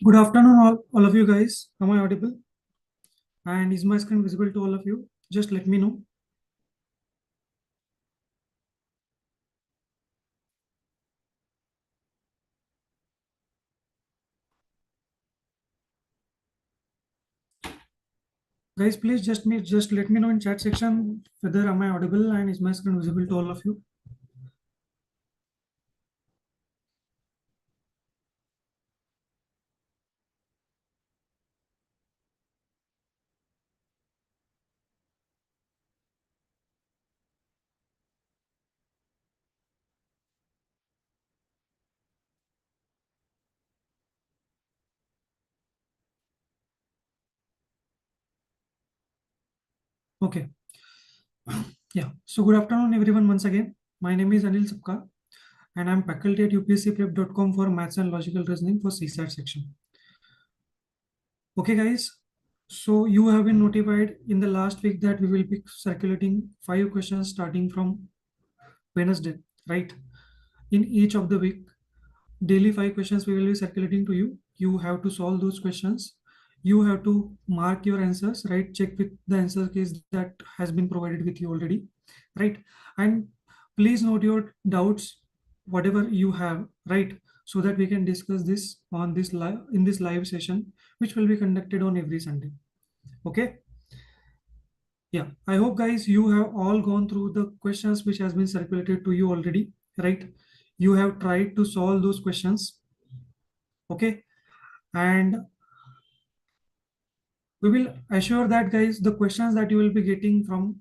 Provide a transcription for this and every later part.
Good afternoon, all of you guys. Am I audible? And is my screen visible to all of you? Just let me know. Guys, please just let me know in chat section whether am I audible and is my screen visible to all of you. Okay. Yeah. So good afternoon, everyone. Once again, my name is Anil Sapka, and I'm faculty at UPSCprep.com for Maths and Logical Reasoning for CSAT section. Okay, guys. So you have been notified in the last week that we will be circulating 5 questions starting from Wednesday, right? In each of the week, daily 5 questions we will be circulating to you. You have to solve those questions. You have to mark your answers, right? Check with the answer keys that has been provided with you already, right? And please note your doubts, whatever you have, right? So that we can discuss this on this live in this live session, which will be conducted on every Sunday. Okay. Yeah, I hope guys you have all gone through the questions which has been circulated to you already, right? You have tried to solve those questions. Okay. And we will assure that guys the questions that you will be getting from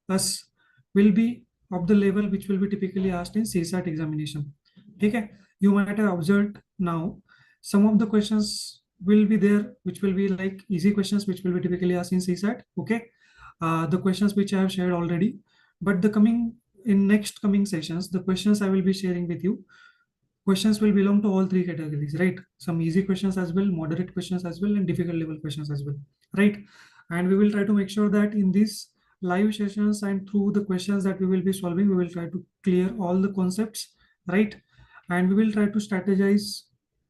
us will be of the level which will be typically asked in CSAT examination. Okay, you might have observed now some of the questions will be there which will be like easy questions which will be typically asked in CSAT. Okay, the questions which I have shared already, but the coming in next coming sessions the questions I will be sharing with you, questions will belong to all 3 categories, right? Some easy questions as well, moderate questions as well, and difficult level questions as well, right? And we will try to make sure that in these live sessions and through the questions that we will be solving, we will try to clear all the concepts, right? And we will try to strategize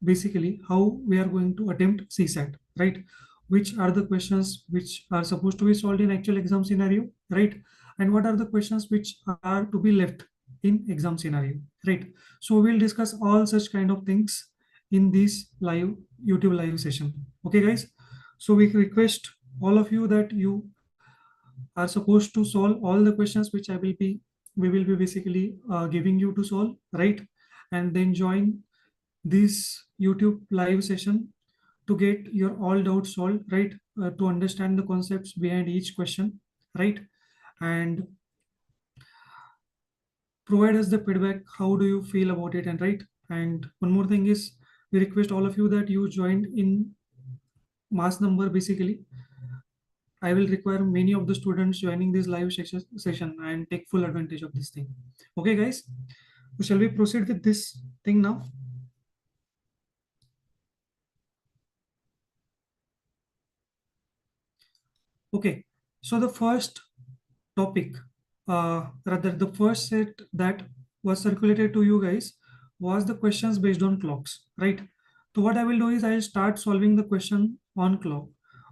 basically how we are going to attempt CSAT, right? Which are the questions which are supposed to be solved in actual exam scenario, right? And what are the questions which are to be left in exam scenario, right? So we'll discuss all such kind of things in this live YouTube live session. Okay, guys. So we request all of you that you are supposed to solve all the questions which we will be basically giving you to solve, right? And then join this YouTube live session to get your all doubts solved, right? To understand the concepts behind each question, right? And provide us the feedback. How do you feel about it? And right. And one more thing is we request all of you that you joined in mass number basically. I will require many of the students joining this live session and take full advantage of this thing. Okay, guys. So shall we proceed with this thing now? Okay. So the first topic, rather the first set that was circulated to you guys was the questions based on clocks, right? So what I will do is I'll start solving the question on clock.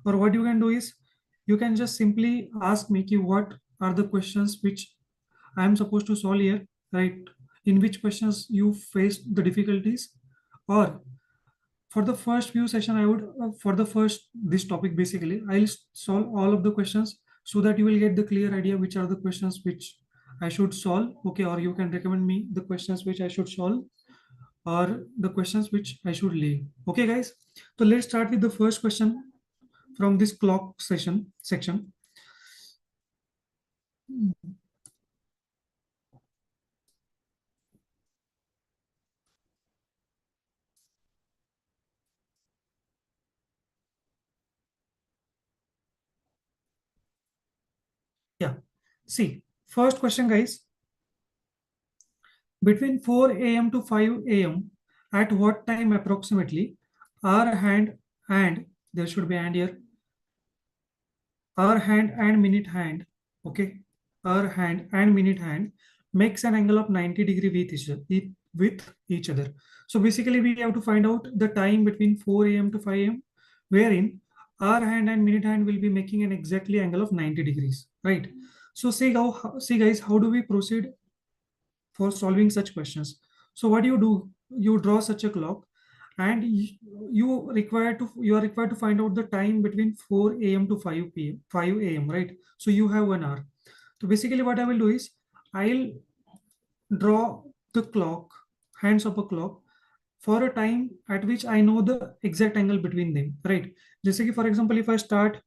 Or what you can do is you can just simply ask me ki what are the questions which I am supposed to solve here, right? In which questions you faced the difficulties, or for the first few session I would for the first this topic basically I'll solve all of the questions so that you will get the clear idea which are the questions which I should solve. Okay, or you can recommend me the questions which I should solve or the questions which I should leave. Okay, guys. So let's start with the first question from this clock session section. Yeah, see, first question, guys. Between 4 a.m. to 5 a.m., at what time approximately our hand and there should be hand here, our hand and minute hand, okay, our hand and minute hand makes an angle of 90 degree with with each other. So basically we have to find out the time between 4 a.m. to 5 a.m. wherein hour hand and minute hand will be making an exactly angle of 90 degrees, right? So see guys, how do we proceed for solving such questions? So what do, you draw such a clock, and you are required to find out the time between 4 a.m. to 5 a.m., right? So you have 1 hour. So basically what I will do is I'll draw the clock, hands of a clock, for a time at which I know the exact angle between them, right? Just like for example, if I start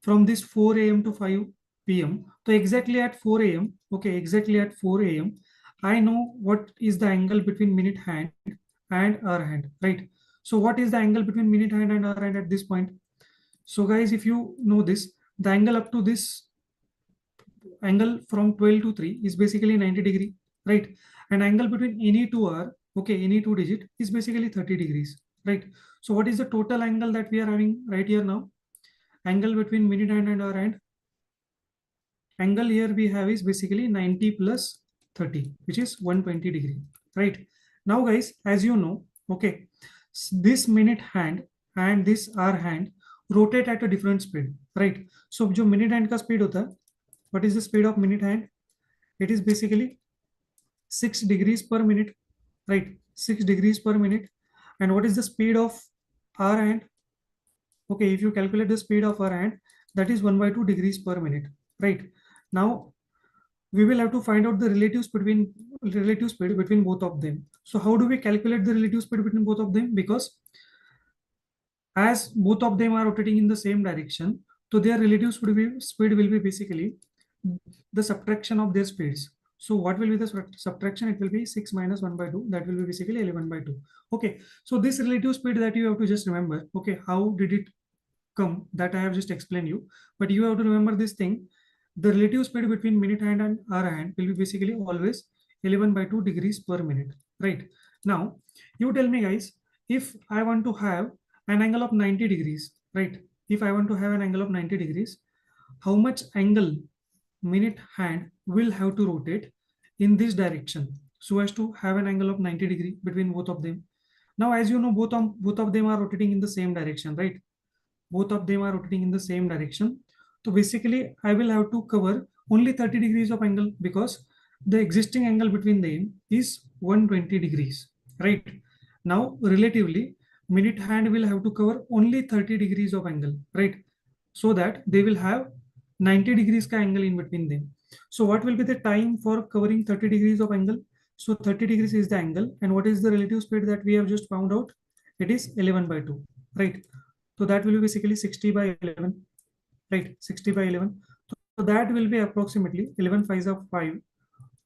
from this 4 a.m. to 5 p.m. So exactly at 4 a.m., okay, exactly at 4 a.m., I know what is the angle between minute hand and hour hand, right? So what is the angle between minute hand and hour hand at this point? So guys, if you know this, the angle up to this angle from 12 to 3 is basically 90 degree, right? And angle between any two are, okay, any two digit is basically 30 degrees, right? So what is the total angle that we are having right here now? Angle between minute hand and hour hand, angle here we have is basically 90 plus 30, which is 120 degree, right? Now guys, as you know, okay, this minute hand and this hour hand rotate at a different speed, right? So जो minute hand का speed होता है, what is the speed of minute hand? It is basically 6 degrees per minute, right? 6 degrees per minute. And what is the speed of hour hand? Okay, if you calculate the speed of our hand, that is 1 by 2 degrees per minute, right? Now we will have to find out the relative speed between both of them. So how do we calculate the relative speed between both of them? Because as both of them are rotating in the same direction, so their relative speed will be basically the subtraction of their speeds. So what will be the subtraction? It will be 6 minus 1 by 2. That will be basically 11 by 2. Okay. So this relative speed that you have to just remember. Okay. How did it come? That I have just explained you. But you have to remember this thing. The relative speed between minute hand and hour hand will be basically always 11 by 2 degrees per minute. Right. Now, you tell me guys, if I want to have an angle of 90 degrees, right? If I want to have an angle of 90 degrees, how much angle minute hand will have to rotate in this direction so as to have an angle of 90 degree between both of them? Now, as you know, both of them are rotating in the same direction, right? Both of them are rotating in the same direction. So basically, I will have to cover only 30 degrees of angle because the existing angle between them is 120 degrees, right? Now, relatively, minute hand will have to cover only 30 degrees of angle, right? So that they will have 90 degrees ka angle in between them. So what will be the time for covering 30 degrees of angle? So 30 degrees is the angle. And what is the relative speed that we have just found out? It is 11 by 2, right? So that will be basically 60 by 11, right? 60 by 11. So that will be approximately 11 5s of 5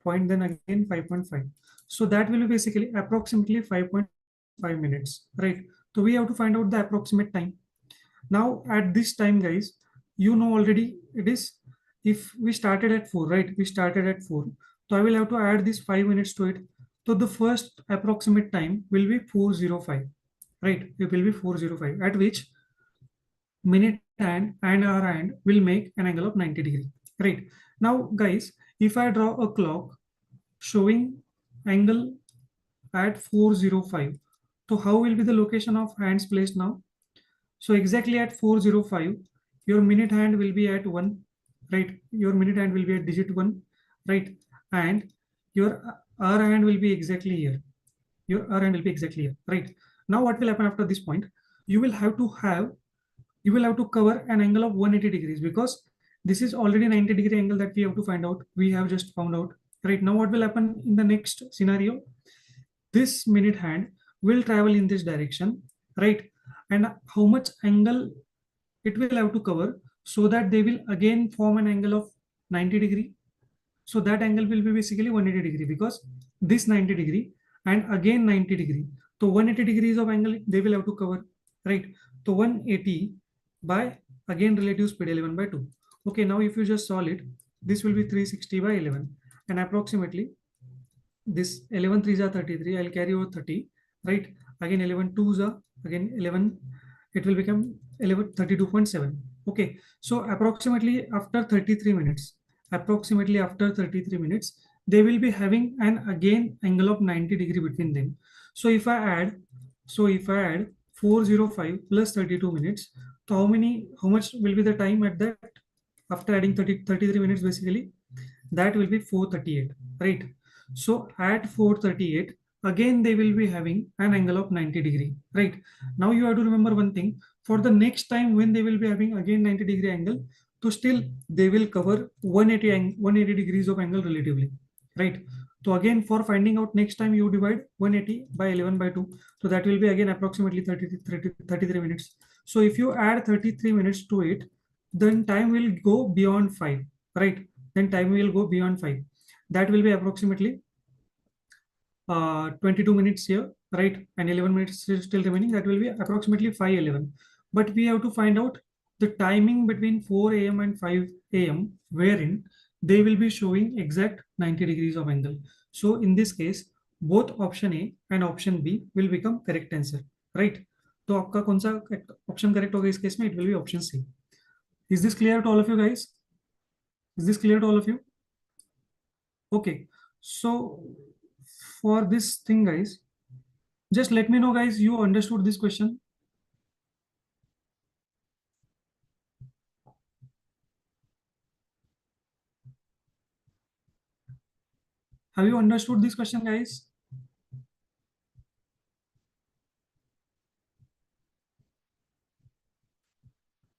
point, then again 5.5. So that will be basically approximately 5.5 minutes, right? So we have to find out the approximate time. Now at this time, guys, you know already it is, if we started at 4, right? We started at 4. So I will have to add this 5 minutes to it. So the first approximate time will be 405, right? It will be 405, at which minute hand and hour hand will make an angle of 90 degree, right? Now guys, if I draw a clock showing angle at 405, so how will be the location of hands placed now? So exactly at 405, your minute hand will be at 1, right? Your minute hand will be at digit 1, right? And your hour hand will be exactly here. Your hour hand will be exactly here, right? Now what will happen after this point? You will have to cover an angle of 180 degrees because this is already 90 degree angle that we have to find out. We have just found out, right? Now what will happen in the next scenario? This minute hand will travel in this direction, right? And how much angle it will have to cover so that they will again form an angle of 90 degree. So that angle will be basically 180 degree because this 90 degree and again 90 degree. So 180 degrees of angle they will have to cover, right? So 180 by again relative speed 11 by 2. Okay, now if you just solve it, this will be 360 by 11 and approximately this 11 3s are 33. I'll carry over 30, right? Again 11 2s are again 11. It will become 11 32.7. Okay, so approximately after 33 minutes, they will be having an again angle of 90 degree between them. So if I add, 405 plus 32 minutes, so how much will be the time at that after adding 33 minutes basically? That will be 438, right? So at 438, again they will be having an angle of 90 degree, right? Now you have to remember one thing, for the next time when they will be having again 90 degree angle, so still they will cover 180 degrees of angle relatively, right? So again, for finding out next time, you divide 180 by 11 by 2. So that will be again approximately 33 minutes. So if you add 33 minutes to it, then time will go beyond 5, right? Then time will go beyond 5. That will be approximately 22 minutes here, right? And 11 minutes is still remaining. That will be approximately 5:11. But we have to find out the timing between 4 a.m. and 5 a.m. wherein they will be showing exact 90 degrees of angle. So in this case, both option A and option B will become correct answer, right? तो आपका कौन सा option correct होगा इस case में? It will be option C. Is this clear to all of you guys? Is this clear to all of you? Okay. So for this thing, guys, just let me know, guys, you understood this question. Have you understood this question, guys?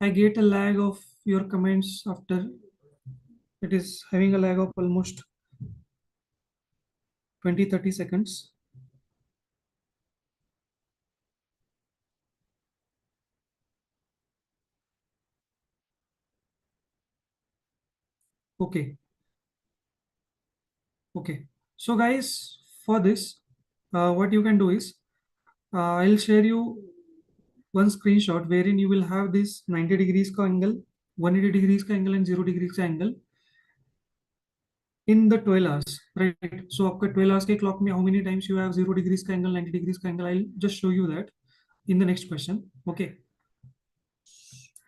I get a lag of your comments after it is having a lag of almost 20-30 seconds. Okay. Okay. So guys, for this, what you can do is, I'll share you one screenshot wherein you will have this 90 degrees ka angle, 180 degrees ka angle and 0 degrees ka angle in the 12 hours, right? So आपका 12 hours के clock में how many times you have 0 degrees का angle, 90 degrees का angle? I'll just show you that in the next question. Okay.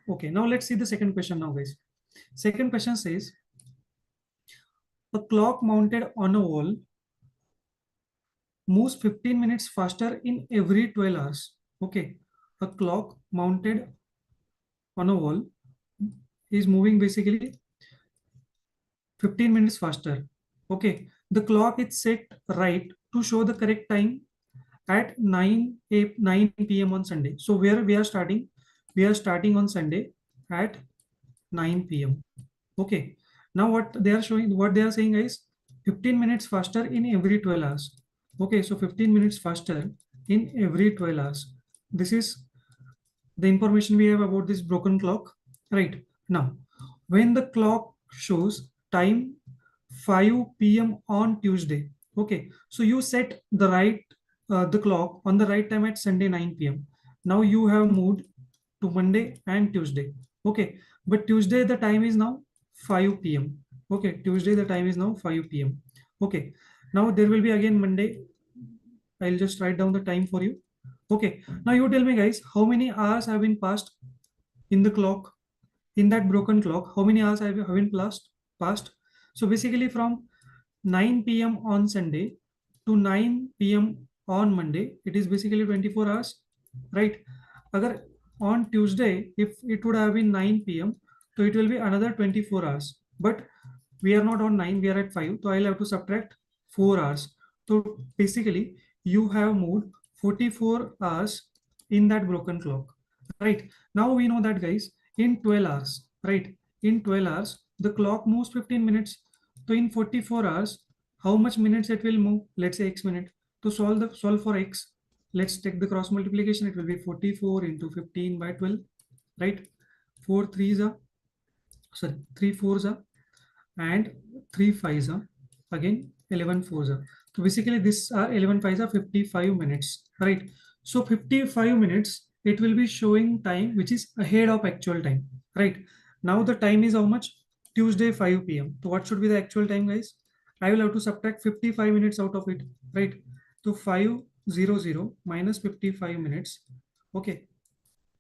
Okay. Now let's see the second question now, guys. Second question says, a clock mounted on a wall moves 15 minutes faster in every 12 hours. Okay. A clock mounted on a wall is moving basically 15 minutes faster. Okay. The clock is set right to show the correct time at 9 p.m. on Sunday. So where we are starting? We are starting on Sunday at 9 p.m. Okay. Now what they are showing, what they are saying is 15 minutes faster in every 12 hours. Okay. So 15 minutes faster in every 12 hours. This is the information we have about this broken clock. Right. Now, when the clock shows time 5 p.m. on Tuesday. Okay. So you set the clock on the right time at Sunday 9 p.m. Now you have moved to Monday and Tuesday. Okay. But Tuesday the time is now 5 p.m. Okay. Tuesday the time is now 5 p.m. Okay. Now there will be again Monday. I'll just write down the time for you. Okay. Now you tell me, guys, how many hours have been passed in the clock, in that broken clock? How many hours have been passed? So basically from 9 p.m. on Sunday to 9 p.m. on Monday, it is basically 24 hours, right? Agar on Tuesday, if it would have been 9 p.m., so it will be another 24 hours. But we are not on 9, we are at 5. So I'll have to subtract 4 hours. So basically, you have moved 44 hours in that broken clock, right? Now we know that, guys, in 12 hours, right? In 12 hours, the clock moves 15 minutes. So in 44 hours, how much minutes it will move? Let's say x minute. To solve for x, let's take the cross multiplication. It will be 44 into 15 by 12, right? 4 threes are, sorry, 3 fours are, and 3 fives are, again 11 fours are. So basically this are 11 fives are 55 minutes, right? So 55 minutes, it will be showing time which is ahead of actual time, right? Now the time is how much? Tuesday 5 p.m. So what should be the actual time, guys? I will have to subtract 55 minutes out of it, right? So 500 minus 55 minutes. Okay,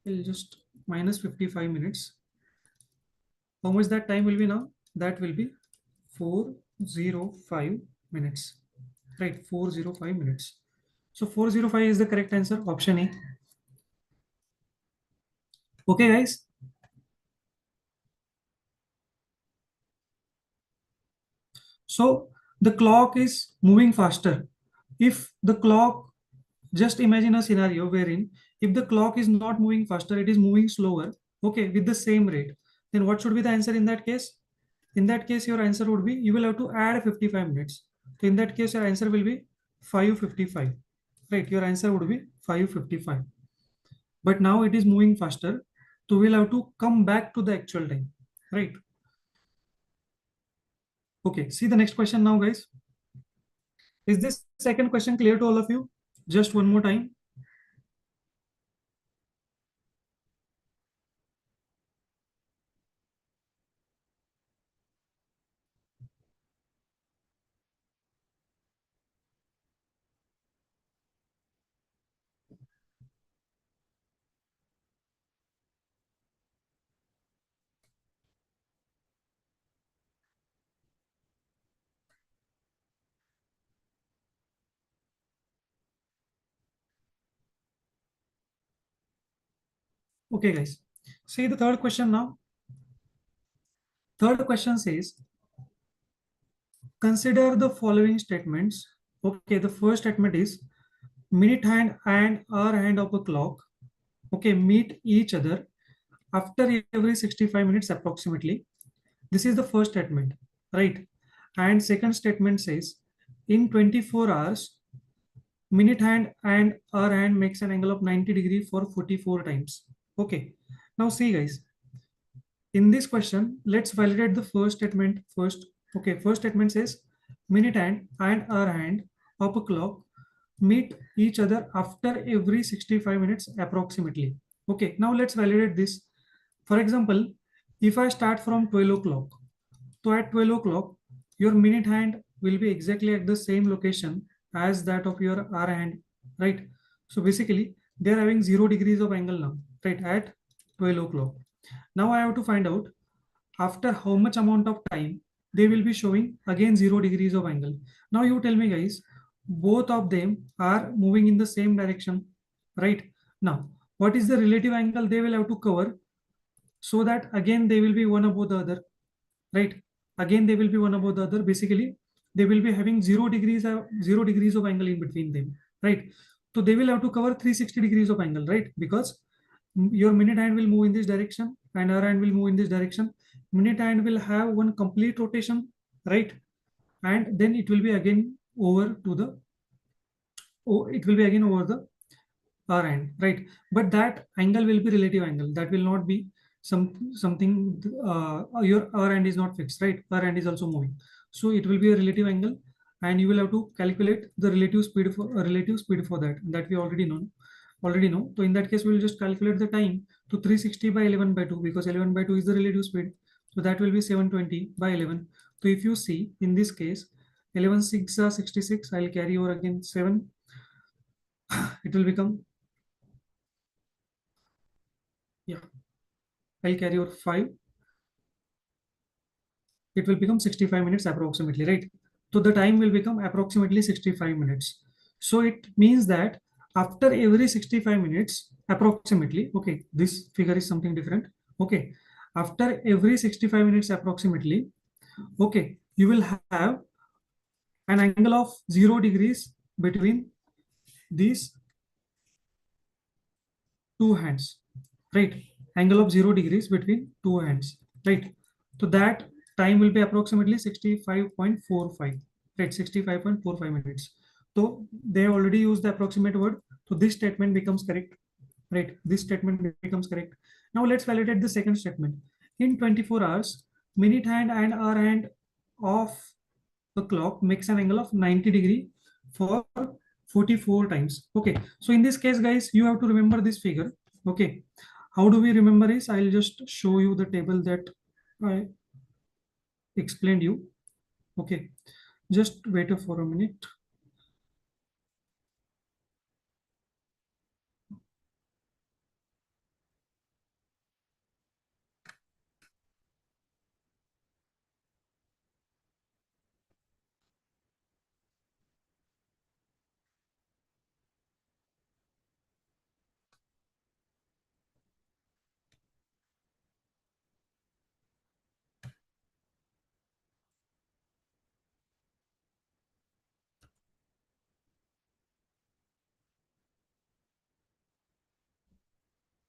we'll just minus 55 minutes. How much that time will be now? That will be 4 405 minutes. Right, 405 minutes. So 405 is the correct answer, option A. Okay, guys. So the clock is moving faster. If the clock, just imagine a scenario wherein if the clock is not moving faster, it is moving slower, okay, with the same rate, then what should be the answer in that case? In that case, your answer would be, you will have to add 55 minutes. So in that case, your answer will be 555. Right, your answer would be 555. But now it is moving faster. So we'll have to come back to the actual time. Right. Okay, see the next question now, guys. Is this second question clear to all of you? Just one more time. Okay, guys. See the third question now. Third question says, consider the following statements. Okay, the first statement is, minute hand and hour hand of a clock, okay, meet each other after every 65 minutes approximately. This is the first statement, right? And second statement says, in 24 hours, minute hand and hour hand makes an angle of 90 degree for 44 times. Okay, now see, guys, in this question, let's validate the first statement first. Okay, first statement says, minute hand and hour hand of a clock meet each other after every 65 minutes approximately. Okay, now let's validate this. For example, if I start from 12 o'clock, so at 12 o'clock, your minute hand will be exactly at the same location as that of your hour hand, right? So basically, they are having 0 degrees of angle now, right, at 12 o'clock. Now I have to find out after how much amount of time they will be showing again 0 degrees of angle. Now you tell me, guys, both of them are moving in the same direction, right? Now, what is the relative angle they will have to cover so that again they will be one above the other, right? Again they will be one above the other. Basically, they will be having 0 degrees of angle in between them, right? So they will have to cover 360 degrees of angle, right? Because your minute hand will move in this direction and our hand will move in this direction. Minute hand will have one complete rotation, right? And then it will be again over to the, oh, it will be again over the our hand, right? But that angle will be relative angle. That will not be something, your our hand is not fixed, right? Our hand is also moving. So it will be a relative angle, and you will have to calculate the relative speed for that. That we already know. So in that case, we will just calculate the time to 360 by 11 by 2, because 11 by 2 is the relative speed. So that will be 720 by 11. So if you see in this case, 11 6 are 66. I'll carry over again 7. It will become, yeah, I'll carry over 5. It will become 65 minutes approximately, right? So the time will become approximately 65 minutes. So it means that after every 65 minutes, approximately, okay, this figure is something different. Okay, after every 65 minutes approximately, okay, you will have an angle of 0 degrees between these two hands, right? Angle of 0 degrees between two hands, right? So that time will be approximately 65.45, right? 65.45 minutes. So they already used the approximate word. So this statement becomes correct, right? This statement becomes correct. Now let's validate the second statement. In 24 hours, minute hand and hour hand of the clock makes an angle of 90 degree for 44 times. Okay, so in this case, guys, you have to remember this figure. Okay, how do we remember this? I'll just show you the table that I explained you. Okay, just wait for a minute.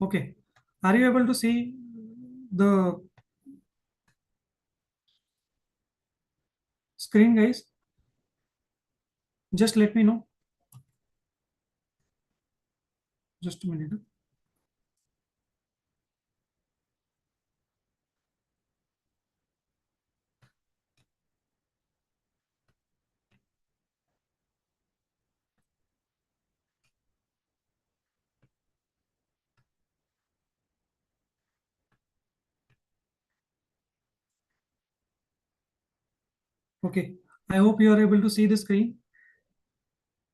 Okay. Are you able to see the screen, guys? Just let me know. Just a minute. Okay. I hope you are able to see the screen,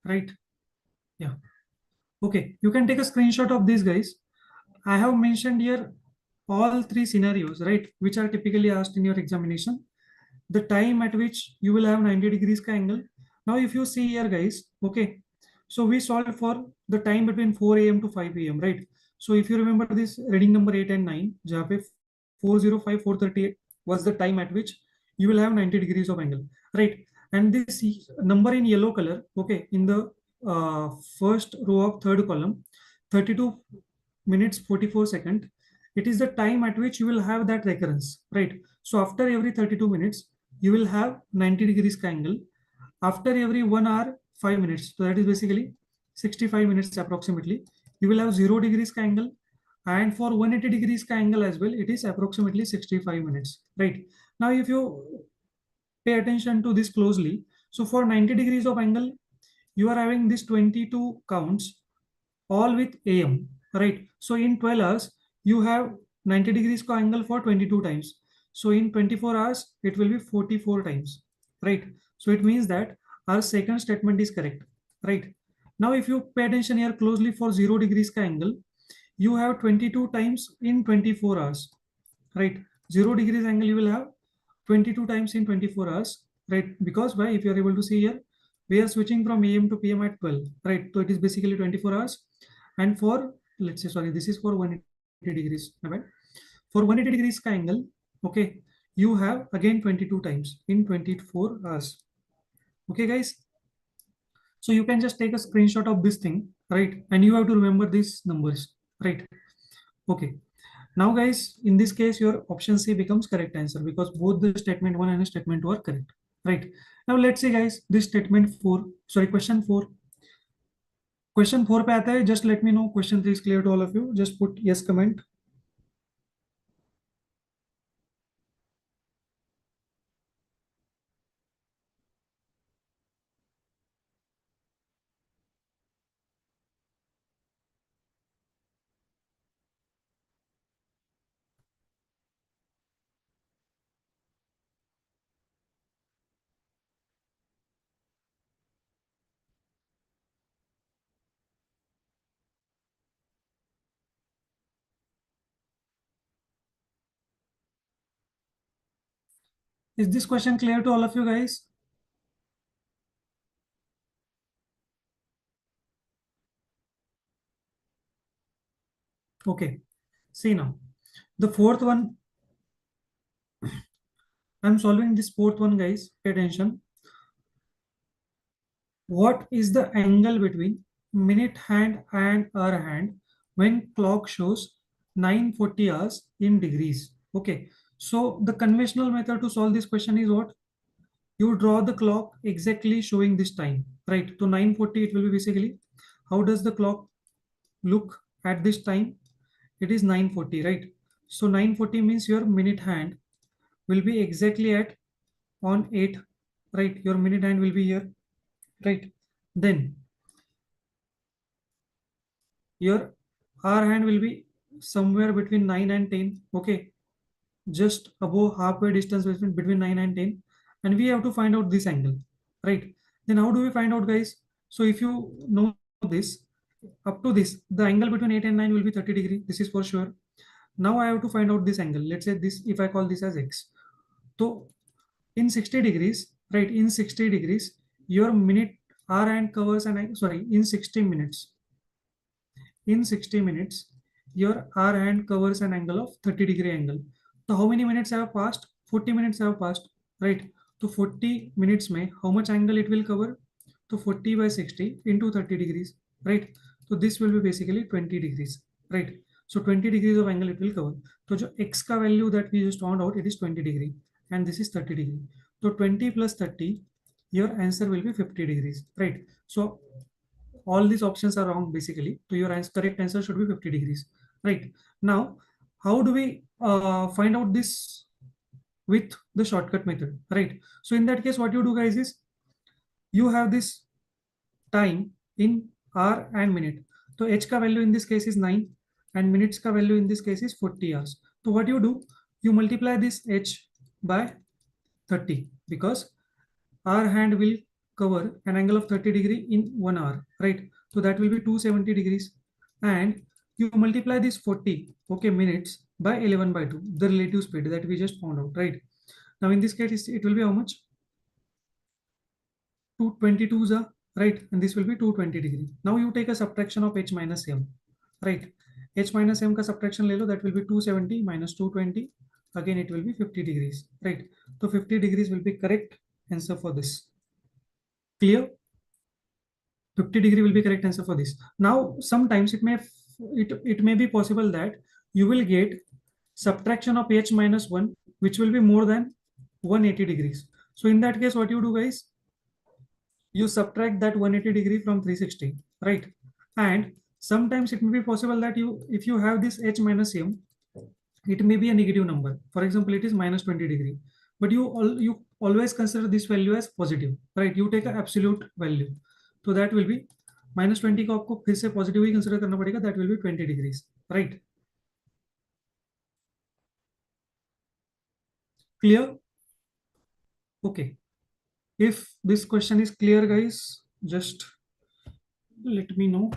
right? Yeah. Okay. You can take a screenshot of these, guys. I have mentioned here all three scenarios, right? Which are typically asked in your examination. The time at which you will have 90 degrees ka angle. Now, if you see here, guys, okay. So we solved for the time between 4 a.m. to 5 a.m., right? So if you remember this reading number 8 and 9, जहाँ पे 4:05, 4:38 was the time at which you will have 90 degrees of angle, right? And this number in yellow color, okay, in the first row of third column, 32 minutes 44 second, it is the time at which you will have that recurrence, right? So after every 32 minutes, you will have 90 degrees angle. After every 1 hour, 5 minutes. So that is basically 65 minutes approximately. You will have 0 degrees angle. And for 180 degrees angle as well, it is approximately 65 minutes, right? Now, if you pay attention to this closely, so for 90 degrees of angle, you are having this 22 counts all with AM, right? So in 12 hours, you have 90 degrees का angle for 22 times. So in 24 hours, it will be 44 times, right? So it means that our second statement is correct, right? Now, if you pay attention here closely for 0 degrees का angle, you have 22 times in 24 hours, right? 0 degrees angle you will have 22 times in 24 hours, right? Because why? If you are able to see here, we are switching from AM to PM at 12, right? So it is basically 24 hours. And for, let's say, sorry, this is for 180 degrees, right? For 180 degrees ka angle, okay, you have again 22 times in 24 hours. Okay, guys. So you can just take a screenshot of this thing, right? And you have to remember these numbers, right? Okay. Now, guys, in this case, your option C becomes correct answer because both the statement 1 and statement 2 are correct, right? Now, let's see, guys, this statement 4, sorry, question 4. Question 4 पे आता है, just let me know question 3 is clear to all of you. Just put yes comment. Is this question clear to all of you guys? Okay. See now, the fourth one, I'm solving this fourth one, guys. Pay attention. What is the angle between minute hand and hour hand when clock shows 940 hours in degrees? Okay. So the conventional method to solve this question is what? You draw the clock exactly showing this time, right? To 940, it will be basically, how does the clock look at this time? It is 940, right? So 940 means your minute hand will be exactly at on 8, right? Your minute hand will be here, right? Then your hour hand will be somewhere between 9 and 10, okay? Just above halfway distance between 9 and 10. And we have to find out this angle, right? Then how do we find out, guys? So if you know this, up to this, the angle between 8 and 9 will be 30 degree. This is for sure. Now I have to find out this angle. Let's say this, if I call this as X. So in 60 degrees, right? In 60 degrees, your minute hour hand covers and sorry, in 60 minutes. In 60 minutes, your hour hand covers an angle of 30-degree angle. So how many minutes have passed? 40 minutes have passed, right? So 40 minutes में how much angle it will cover? So 40 by 60 into 30 degrees, right? So this will be basically 20 degrees, right? So 20 degrees of angle it will cover. So जो x का value that we just found out, it is 20 degree and this is 30 degree. So 20 plus 30, your answer will be 50 degrees, right? So all these options are wrong basically. So your correct answer should be 50 degrees, right? Now, how do we find out this with the shortcut method, right? So in that case, what you do guys is you have this time in hour and minute. So h ka value in this case is 9 and minutes ka value in this case is 40 hours. So what you do, you multiply this h by 30 because our hand will cover an angle of 30 degree in 1 hour, right? So that will be 270 degrees and you multiply this 40 okay minutes by 11 by 2, the relative speed that we just found out, right? Now in this case it will be how much? 222s are right, and this will be 220 degree. Now you take a subtraction of h minus m, right? H minus m ka subtraction le lo, that will be 270 minus 220. Again it will be 50 degrees, right? So 50 degrees will be correct answer for this. Clear? 50 degree will be correct answer for this. Now sometimes it may be possible that you will get subtraction of h minus 1 which will be more than 180 degrees. So in that case what you do guys, you subtract that 180 degree from 360, right? And sometimes it may be possible that if you have this h minus m, it may be a negative number. For example, it is minus 20 degree, but you always consider this value as positive, right? You take an absolute value, so that will be minus 20 को आपको फिर से positive ही consider करना पड़ेगा, that will be 20 degrees, right? Clear? Okay, if this question is clear guys, just let me know.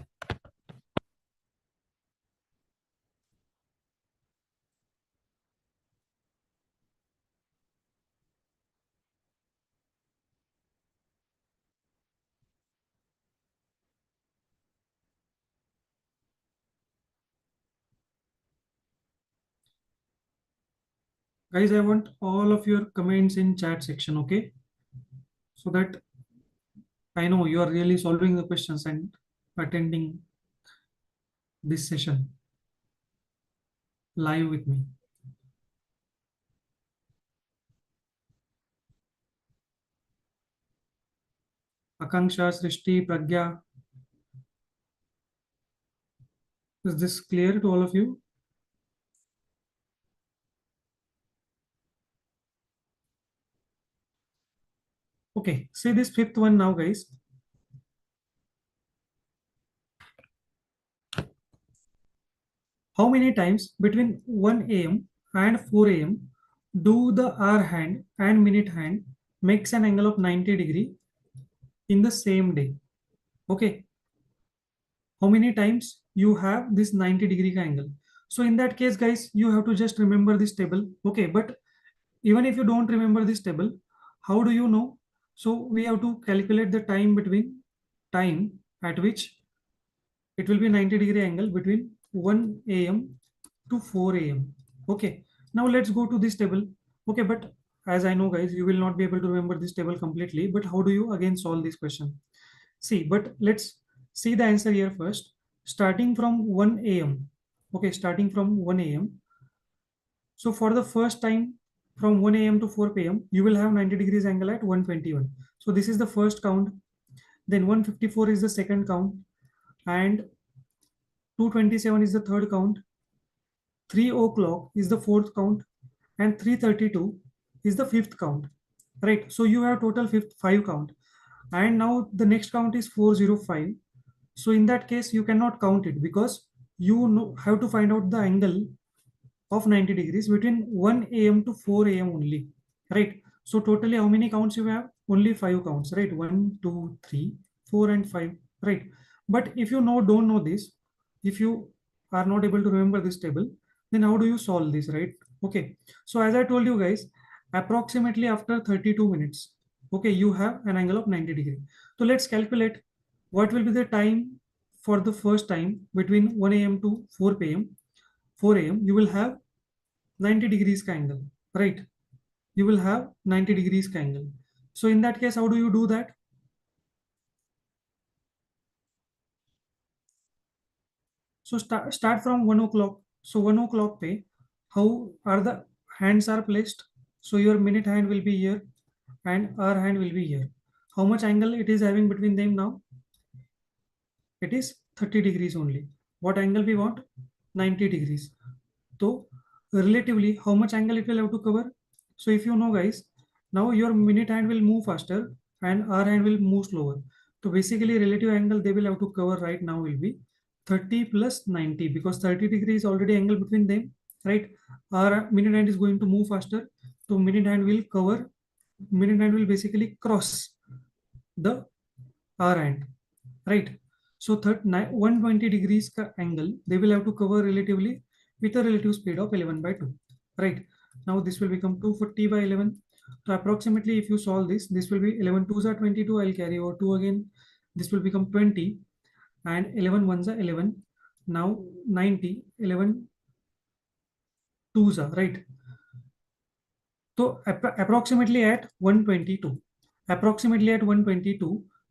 Guys, I want all of your comments in chat section, okay? So that I know you are really solving the questions and attending this session live with me. Akanksha, Srishti, Pragya, is this clear to all of you? Okay, see this fifth one now, guys. How many times between 1 a.m. and 4 a.m. do the hour hand and minute hand makes an angle of 90 degree in the same day? Okay, how many times you have this 90 degree angle? So in that case, guys, you have to just remember this table. Okay, but even if you don't remember this table, how do you know? So we have to calculate the time at which it will be 90 degree angle between 1 a.m. to 4 a.m. Okay, now let's go to this table. Okay, but as I know guys, you will not be able to remember this table completely, but how do you again solve this question? See, but let's see the answer here first. Starting from 1 a.m. Okay, starting from 1 a.m. So for the first time from 1 a.m. to 4 p.m., you will have 90 degrees angle at 121. So this is the first count. Then 154 is the second count. And 227 is the third count. 3 o'clock is the fourth count. And 332 is the fifth count. Right. So you have total five count. And now the next count is 405. So in that case, you cannot count it because you have to find out the angle of 90 degrees between 1 a.m. to 4 a.m. only, right? So totally how many counts you have? Only five counts, right? 1, 2, 3, 4 and 5, right? But if you don't know this, if you are not able to remember this table, then how do you solve this, right? Okay, so as I told you guys, approximately after 32 minutes, okay, you have an angle of 90 degree. So let's calculate what will be the time for the first time between 1 a.m. to 4 p.m. 4 a.m. you will have 90 degrees ka angle, right? You will have 90 degrees ka angle. So in that case, how do you do that? So start from 1 o'clock. So 1 o'clock पे, how are the hands are placed? So your minute hand will be here and our hand will be here. How much angle it is having between them now? It is 30 degrees only. What angle we want? 90 degrees. So relatively, how much angle it will have to cover? So if you know guys, now your minute hand will move faster and our hand will move slower. So basically relative angle they will have to cover right now will be 30 plus 90 because 30 degrees already angle between them, right? Our minute hand is going to move faster. So minute hand will basically cross the R hand, right? So 120 degrees ka angle they will have to cover relatively with a relative speed of 11 by 2, right? Now this will become 240 by 11. So approximately if you solve this, this will be 11 2s are 22. I'll carry over 2 again. This will become 20 and 11 1s are 11. Now 90, 11 2s are, right? So approximately at 122,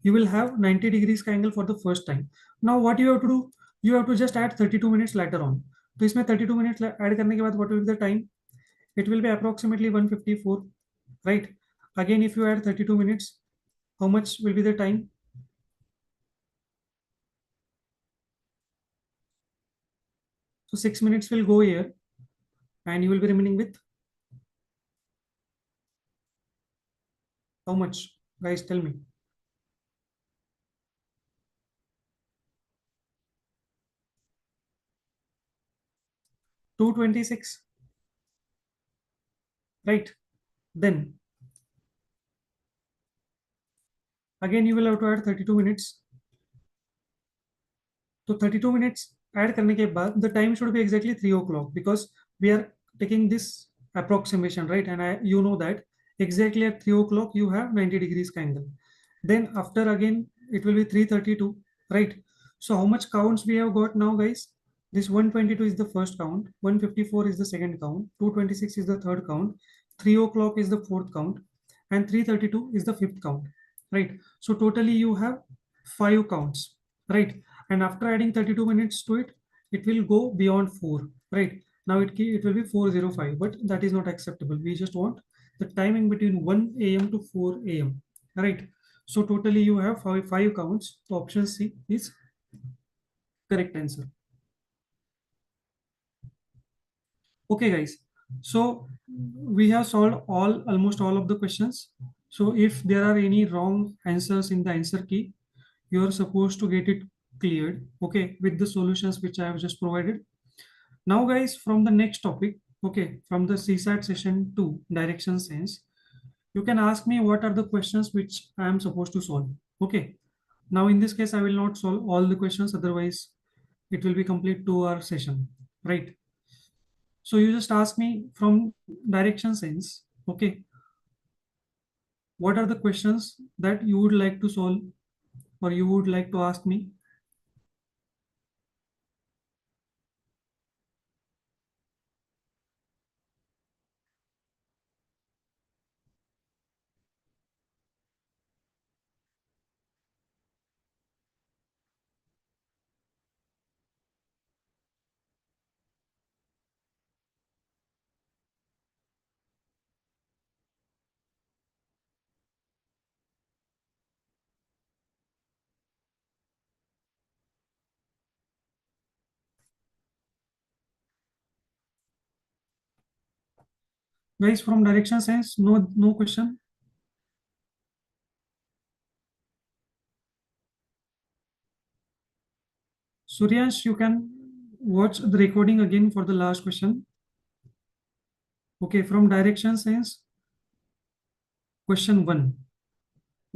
you will have 90 degrees का angle for the first time. Now what you have to do? You have to just add 32 minutes later on. तो इसमें 32 minutes add करने के बाद what will be the time? It will be approximately 154, right? Again, if you add 32 minutes, how much will be the time? So 6 minutes will go here, and you will be remaining with how much? Guys, tell me. 226, right? Then again you will have to add 32 minutes. So 32 minutes add करने के बाद the time should be exactly 3 o'clock because we are taking this approximation, right? And you know that exactly at 3 o'clock you have 90 degrees angle. Then after again it will be 3:32, right? So how much counts we have got now, guys? This 122 is the first count, 154 is the second count, 226 is the third count, 3 o'clock is the fourth count, and 3:32 is the fifth count, right? So totally you have 5 counts, right? And after adding 32 minutes to it, it will go beyond 4, right? Now it will be 4:05, but that is not acceptable. We just want the timing between 1 a.m. to 4 a.m., right? So totally you have five counts. So option C is correct answer. Okay, guys. So we have solved almost all of the questions. So if there are any wrong answers in the answer key, you are supposed to get it cleared, okay, with the solutions which I have just provided. Now, guys, from the next topic, okay, from the CSAT session 2, direction sense, you can ask me what are the questions which I am supposed to solve. Okay. Now, in this case, I will not solve all the questions, otherwise, it will be complete 2-hour session, right? So you just ask me from direction sense, okay, what are the questions that you would like to solve or you would like to ask me? Guys, from direction sense, no question. Suryansh, you can watch the recording again for the last question. Okay, from direction sense, question 1.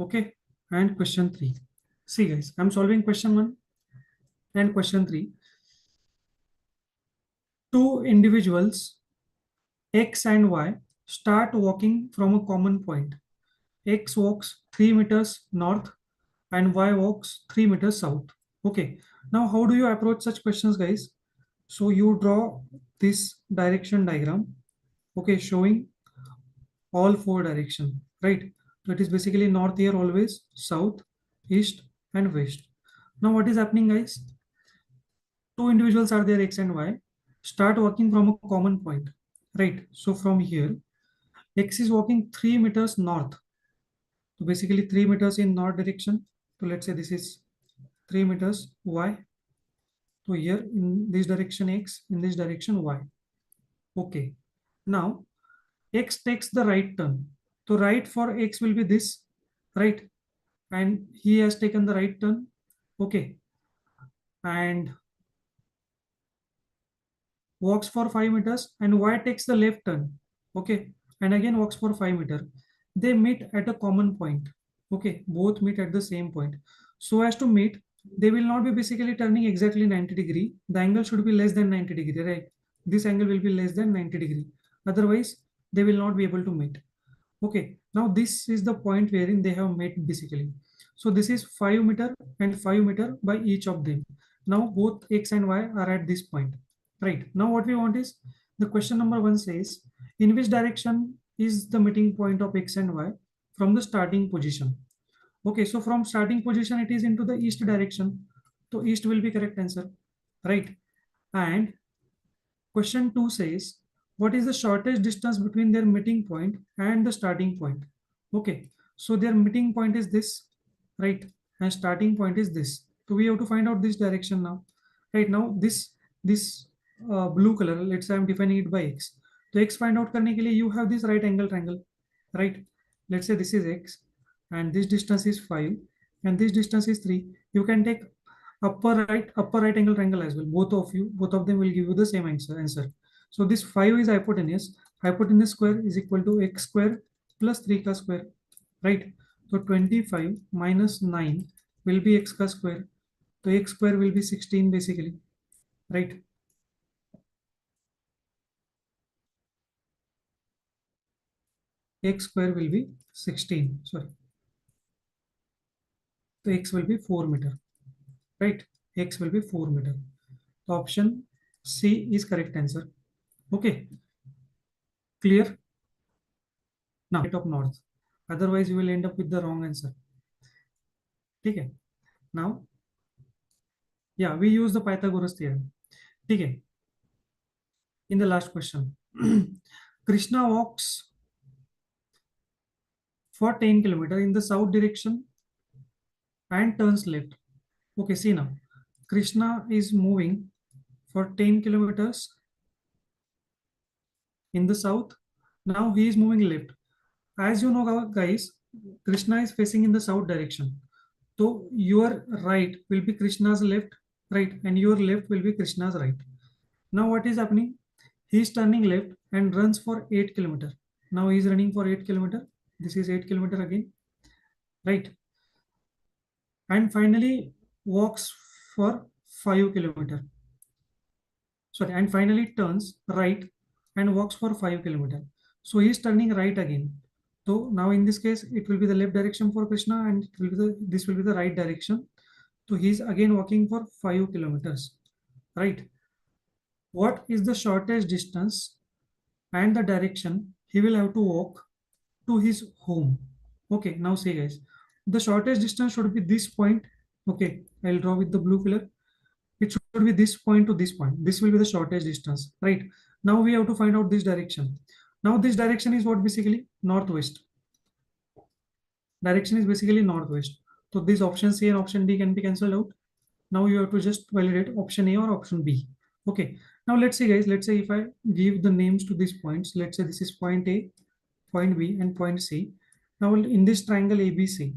Okay, and question 3. See, guys, I'm solving question 1 and question 3. Two individuals, X and Y, start walking from a common point. X walks 3 meters north and Y walks 3 meters south. Okay, now how do you approach such questions, guys? So you draw this direction diagram, okay, showing all 4 directions, right? So it is basically north here always, south, east, and west. Now what is happening, guys? Two individuals are there, X and Y. start walking from a common point, right? So from here, X is walking 3 meters north. So basically 3 meters in north direction. So let's say this is 3 meters Y. So here in this direction X, in this direction Y. Okay. Now X takes the right turn. So right for X will be this, right? And he has taken the right turn. Okay. And walks for 5 meters, and Y takes the left turn. Okay. And again walks for 5 meters. They meet at a common point. Okay, both meet at the same point. So as to meet, they will not be basically turning exactly 90 degree. The angle should be less than 90 degree, right? This angle will be less than 90 degree. Otherwise they will not be able to meet. Okay, now this is the point wherein they have met basically. So this is 5 meter and 5 meter by each of them. Now both X and Y are at this point. Right, now what we want is, the question number 1 says, in which direction is the meeting point of X and Y from the starting position? Okay, so from starting position it is into the east direction. So east will be correct answer, right? And question 2 says, what is the shortest distance between their meeting point and the starting point? Okay, so their meeting point is this, right? And starting point is this. So we have to find out this direction now. Right now, this blue color, let's say I'm defining it by X. So X find out करने के लिए you have this right angle triangle, right? Let's say this is X, and this distance is 5, and this distance is 3. You can take upper right angle triangle as well. Both of them will give you the same answer. So this 5 is hypotenuse. Hypotenuse square is equal to X square plus 3 ka square, right? So 25 minus 9 will be X ka square. So X square will be 16 basically, right? X square will be 16, sorry. So X will be 4 meter, right? X will be 4 meter. So option C is correct answer. Okay, clear? Now of north. Otherwise you will end up with the wrong answer. Okay. Now, yeah, we use the Pythagoras theorem. Okay. In the last question, Krishna walks for 10 kilometers in the south direction and turns left. Okay, see now. Krishna is moving for 10 kilometers in the south. Now he is moving left. As you know, guys, Krishna is facing in the south direction. So your right will be Krishna's left, right, and your left will be Krishna's right. Now what is happening? He is turning left and runs for 8 kilometer. Now he is running for 8 kilometer. This is 8 kilometer again, right? And finally walks for 5 kilometer. Sorry, and finally turns right and walks for 5 kilometer. So he is turning right again. So now in this case, it will be the left direction for Krishna, and this will be the right direction. So he is again walking for 5 kilometers, right? What is the shortest distance and the direction he will have to walk to his home? Okay, now see guys, the shortest distance should be this point. Okay, I'll draw with the blue color. It should be this point to this point. This will be the shortest distance, right? Now we have to find out this direction. Now this direction is what, basically northwest. Direction is basically northwest. So this option C and option D can be cancelled out. Now you have to just validate option A or option B. Okay, now let's say guys, let's say if I give the names to these points, let's say this is point A, point B, and point C. Now in this triangle ABC,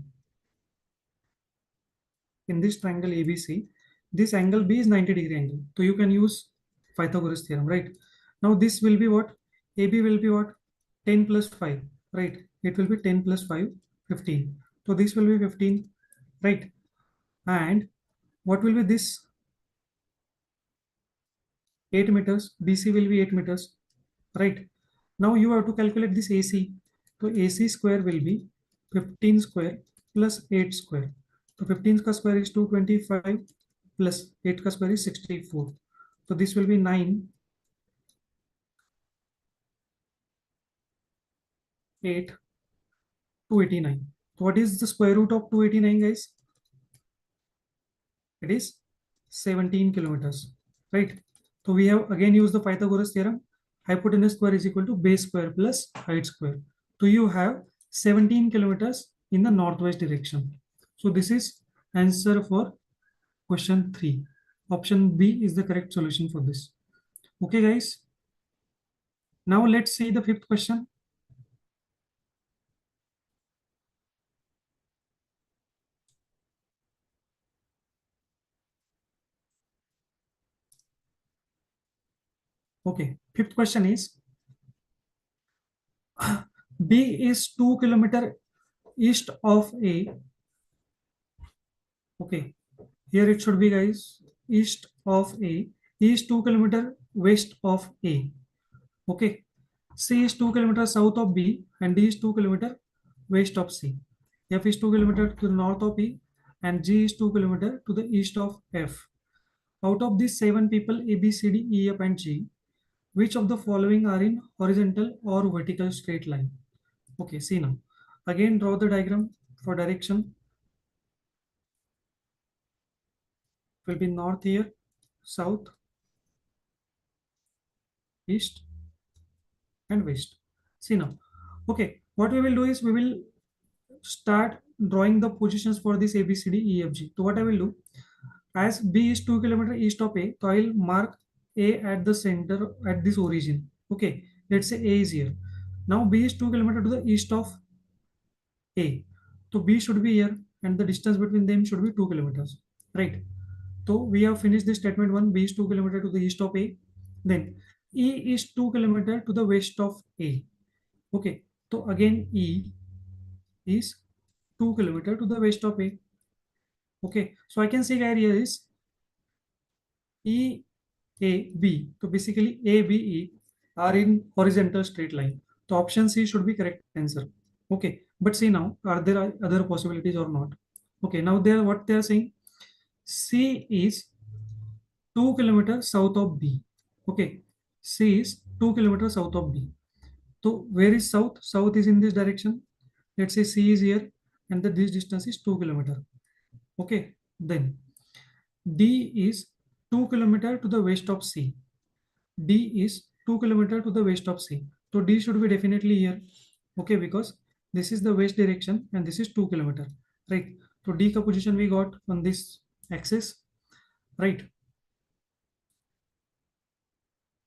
in this triangle ABC, this angle B is 90-degree angle. So you can use Pythagoras theorem, right? Now this will be what? AB will be what? 10 plus 5, right? It will be 10 plus 5, 15. So this will be 15, right? And what will be this? 8 meters. BC will be 8 meters, right? Now you have to calculate this AC. So AC square will be 15 square plus 8 square. So 15 ka square is 225 plus 8 ka square is 64. So this will be 9, 8, 289. So what is the square root of 289, guys? It is 17 kilometers, right? So we have again used the Pythagoras theorem. Hypotenuse square is equal to base square plus height square. So you have 17 kilometers in the northwest direction. So this is answer for question 3. Option B is the correct solution for this. Okay, guys. Now let's see the fifth question. Okay, fifth question is B is 2 kilometer east of A. Okay, here it should be, guys, east of A. E is 2 kilometer west of A. Okay, C is 2 kilometers south of B and D is 2 kilometer west of C. F is 2 kilometer to the north of E and G is 2 kilometer to the east of F. Out of these 7 people A, B, C, D, E, F and G, which of the following are in horizontal or vertical straight line? Okay, see now. Again, draw the diagram for direction. Will be north here, south, east, and west. See now. Okay, what we will do is we will start drawing the positions for this A, B, C, D, E, F, G. So what I will do, as B is 2 kilometer east of A, so I will mark A at the center at this origin. Okay, let's say A is here. Now B is 2 kilometer to the east of A. So B should be here and the distance between them should be 2 kilometers. Right. So we have finished this statement 1. B is 2 kilometer to the east of A. Then E is 2 kilometer to the west of A. Okay. So again E is 2 kilometer to the west of A. Okay. So I can say here is E A B. So basically A B E are in horizontal straight line. So option C should be correct answer. Okay. But see now, are there other possibilities or not? Okay. Now there what they are saying, C is 2 kilometers south of B. Okay. C is 2 kilometers south of B. So where is south? South is in this direction. Let's say C is here and this distance is 2 kilometers. Okay. Then D is 2 kilometers to the west of C. D is 2 kilometers to the west of C. So D should be definitely here. Okay, because this is the west direction and this is 2 kilometers. Right. So D ka position we got on this axis. Right.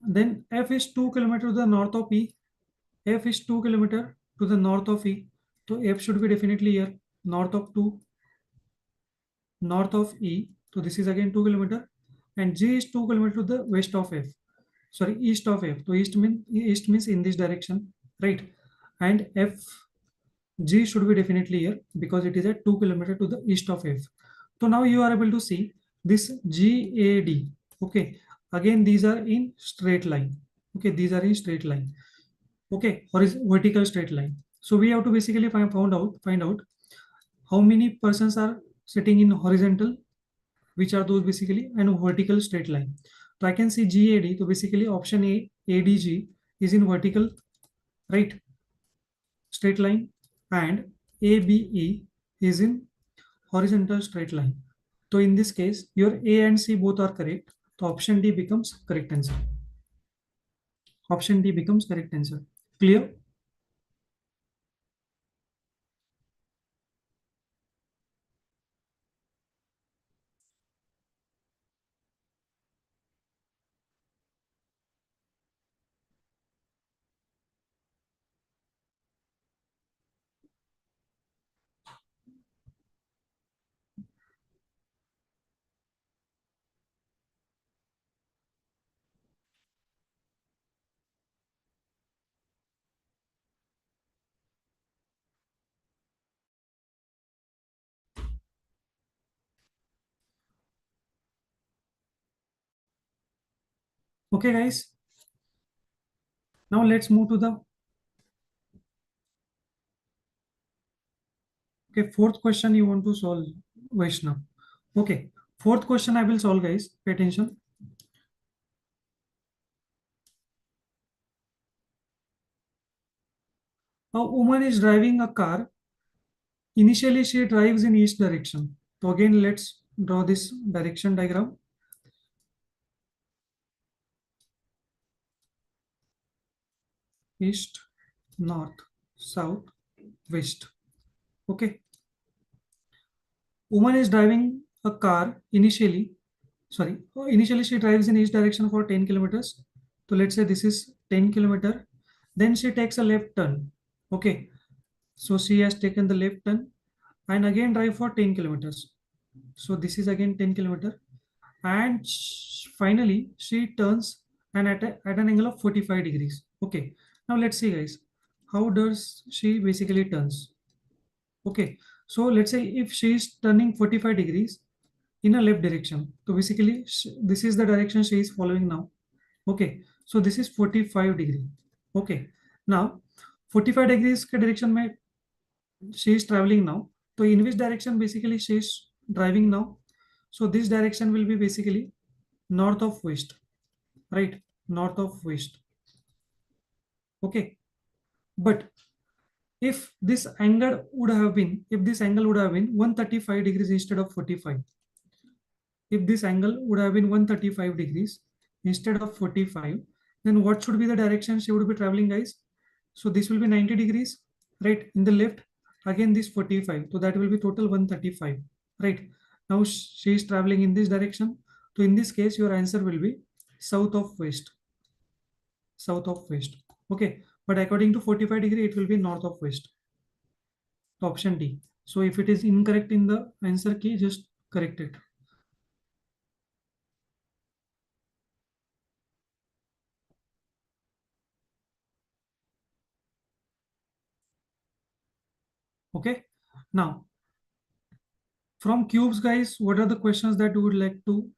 Then F is 2 kilometers to the north of E. F is 2 kilometers to the north of E. So F should be definitely here, north of 2, north of E. So this is again 2 kilometers. And G is 2 kilometers to the west of F. Sorry, east of F. So east means in this direction, right? And F G should be definitely here because it is at 2 kilometers to the east of F. So now you are able to see this GAD. Okay, again these are in straight line. Okay, these are in straight line. Okay, vertical straight line. So we have to basically find out how many persons are sitting in horizontal, which are those basically, and vertical straight line. So I can see GAD. So basically option A, ADG is in vertical, right, straight line, and ABE is in horizontal straight line. So in this case, your A and C both are correct. So option D becomes correct answer. Option D becomes correct answer. Clear? Okay, guys. Now let's move to the fourth question you want to solve, Vaishnav. Okay, fourth question I will solve, guys. Pay attention. A woman is driving a car. Initially, she drives in east direction. So again, let's draw this direction diagram. east, north, south, west. Okay. Woman is driving a car initially she drives in each direction for 10 kilometers. So let's say this is 10 kilometer. Then she takes a left turn. Okay. So she has taken the left turn and again drive for 10 kilometers. So this is again 10 kilometer. And finally she turns and at an angle of 45 degrees. Okay. Now let's see guys. How does she basically turns? Okay. So let's say if she is turning 45 degrees in a left direction. So basically this is the direction she is following now. Okay. So this is 45 degree. Okay. Now 45 degrees के direction में she is traveling now. So in which direction basically she is driving now? So this direction will be basically north of west, right? North of west. Okay. But if this angle would have been 135 degrees instead of 45, if this angle would have been 135 degrees instead of 45, then what should be the direction she would be traveling, guys? So this will be 90 degrees, right? In the left, again this 45. So that will be total 135, right? Now she is traveling in this direction. So in this case, your answer will be south of west, south of west. Okay. But according to 45 degree, it will be north of west. So option D. So if it is incorrect in the answer key, just correct it. Okay. Now, from cubes, guys, what are the questions that you would like to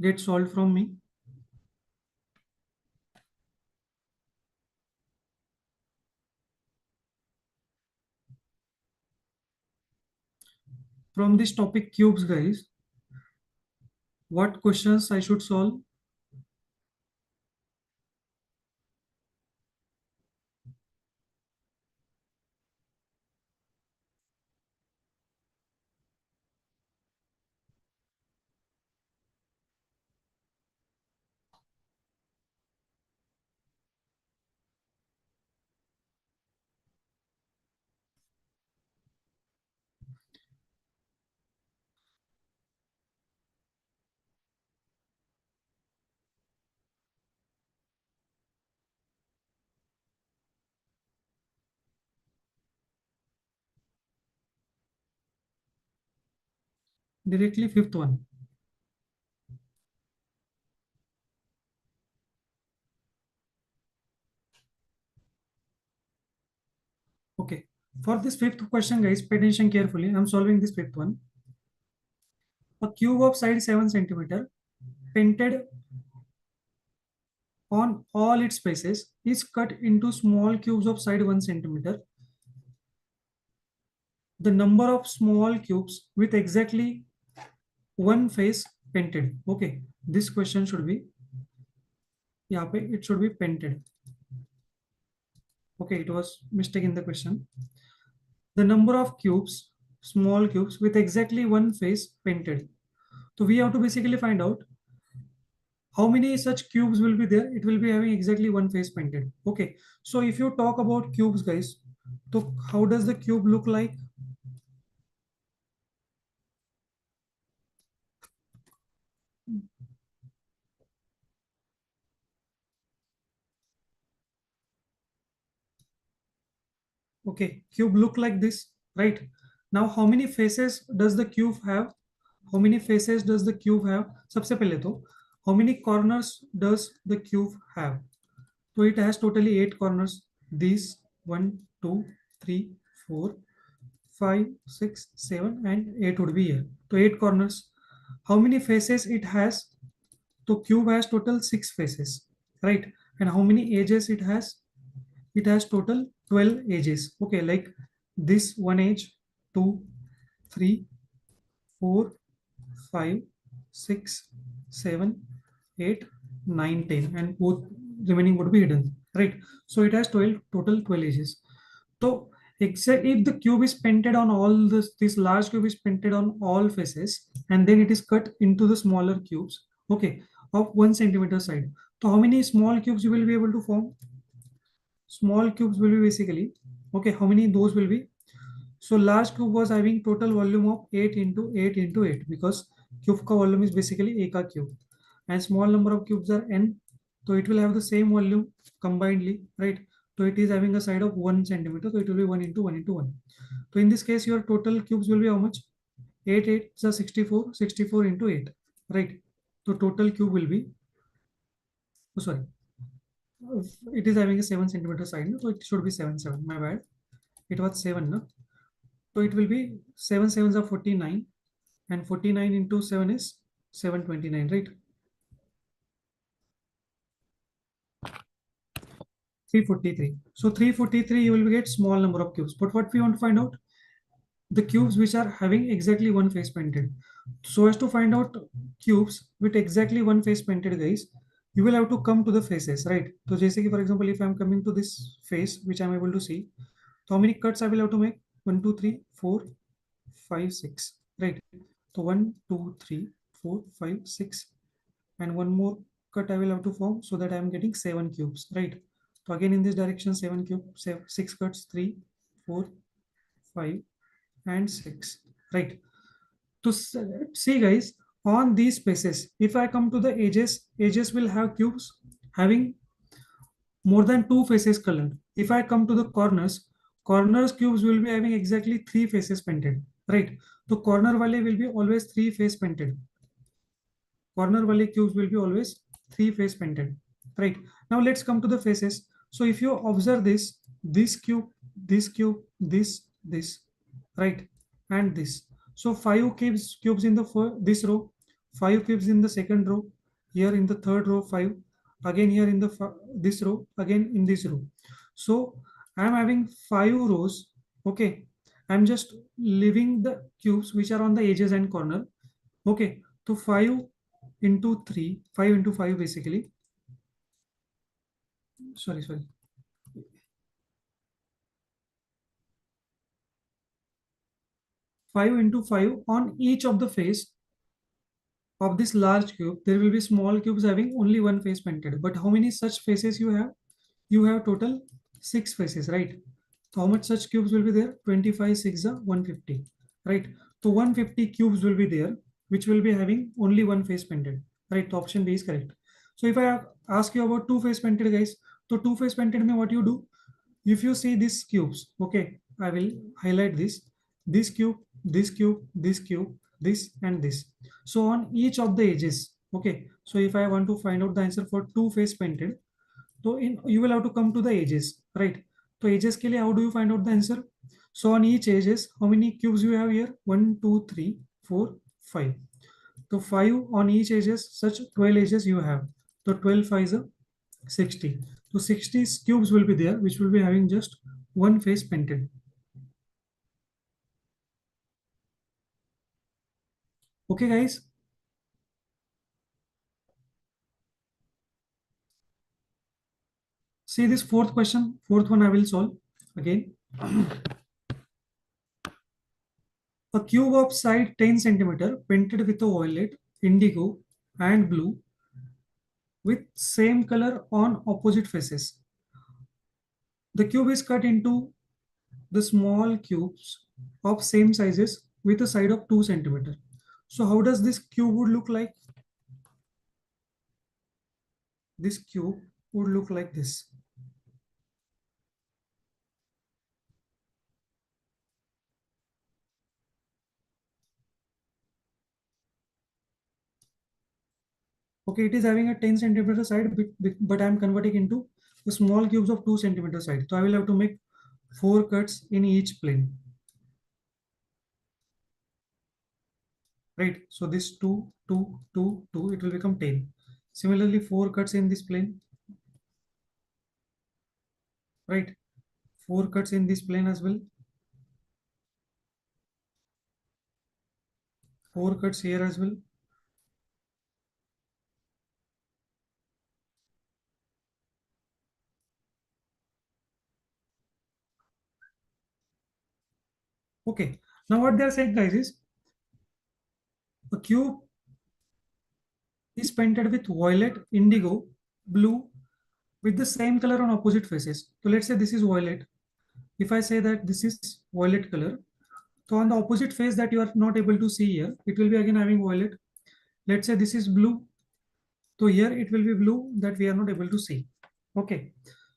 get solved from me? From this topic cubes, guys, what questions I should solve? Directly fifth one. Okay. For this fifth question, guys, pay attention carefully. I'm solving this fifth one. A cube of side 7 centimeter painted on all its faces is cut into small cubes of side 1 centimeter. The number of small cubes with exactly one face painted. Okay. This question should be, यहाँ पे it should be painted. Okay, it was mistake in the question. The number of cubes, small cubes with exactly one face painted. So we have to basically find out how many such cubes will be there. It will be having exactly one face painted. Okay, so if you talk about cubes, guys, so how does the cube look like? Okay, cube look like this, right? Now, how many faces does the cube have? How many faces does the cube have? सबसे पहले तो, how many corners does the cube have? So it has totally 8 corners. These 1, 2, 3, 4, 5, 6, 7, and 8 would be here. So 8 corners. How many faces it has? So cube has total 6 faces, right? And how many edges it has? It has total 12 edges. Okay, like this one edge, 2, 3, 4, 5, 6, 7, 8, 9, 10, and both remaining would be hidden, right? So it has 12 total 12 edges. So except if the cube is painted on all this large cube is painted on all faces, and then it is cut into the smaller cubes, okay, of 1 centimeter side. So how many small cubes you will be able to form? small cubes will be basically, okay, how many those will be? So large cube was having total volume of 8 into 8 into 8 because cube ka volume is basically a ka cube, and small number of cubes are n, so it will have the same volume combinedly, right? So it is having a side of 1 centimeter, so it will be 1 into 1 into 1. So in this case your total cubes will be how much? 8 8 is 64, 64 into 8, right? So total cube will be, oh sorry, it is having a 7 centimeter side, no? So it should be 7 7, my bad, it was 7, no? So it will be 7 sevens are 49, and 49 into 7 is 729, right? 343. So 343 you will get small number of cubes. But what we want to find out? The cubes which are having exactly one face painted. So as to find out cubes with exactly one face painted, guys, you will have to come to the faces, right? So जैसे कि for example, if I am coming to this face which I am able to see, so how many cuts I will have to make? 1, 2, 3, 4, 5, 6, right? So 1, 2, 3, 4, 5, 6, and one more cut I will have to form, so that I am getting 7 cubes, right? So again in this direction 7 cube, 6 cuts, 3, 4, 5, and 6, right? To see, guys, on these spaces, if I come to the edges will have cubes having more than two faces colored. If I come to the corners cubes will be having exactly three faces painted, right? So corner wale will be always three face painted. Corner wale cubes will be always three face painted, right? Now let's come to the faces. So if you observe this cube, this cube, this, right, and this. So five cubes in the this row, five cubes in the second row, here in the third row, five, again here in the this row, again in this row. So I'm having 5 rows. Okay, I'm just leaving the cubes which are on the edges and corner. Okay, so 5 into 3, 5 into 5 basically. Sorry. 5 into 5 on each of the face of this large cube. There will be small cubes having only one face painted. But how many such faces you have? You have total 6 faces, right? So how much such cubes will be there? 25, 6 are 150, right? So 150 cubes will be there, which will be having only one face painted, right? So option B is correct. So if I ask you about two face painted, guys, so two face painted mean what you do? If you see these cubes, okay, I will highlight this cube, this cube, this cube, this and this. So on each of the edges, okay, so if I want to find out the answer for two face painted, so in you will have to come to the edges, right? So edges ke liye how do you find out the answer? So on each edges, how many cubes you have here? 1, 2, 3, 4, 5. So 5 on each edges, such 12 edges you have. So 12 5 is a 60. So 60 cubes will be there, which will be having just one face painted. Okay, guys. See this fourth question. Fourth one I will solve again. A cube of side 10 centimeter painted with a violet, indigo, and blue with same color on opposite faces. The cube is cut into the small cubes of same sizes with a side of 2 centimeter. So how does this cube would look like? This cube would look like this. Okay, it is having a 10 centimeter side, but I'm converting into the small cubes of 2 centimeter side. So I will have to make 4 cuts in each plane. Right? So this 2, 2, 2, 2, it will become 10. Similarly, 4 cuts in this plane. Right? 4 cuts in this plane as well. 4 cuts here as well. Okay. Now what they are saying, guys, is a cube is painted with violet, indigo, blue with the same color on opposite faces. So let's say this is violet. If I say that this is violet color, so on the opposite face that you are not able to see here, it will be again having violet. Let's say this is blue. So here it will be blue that we are not able to see. Okay.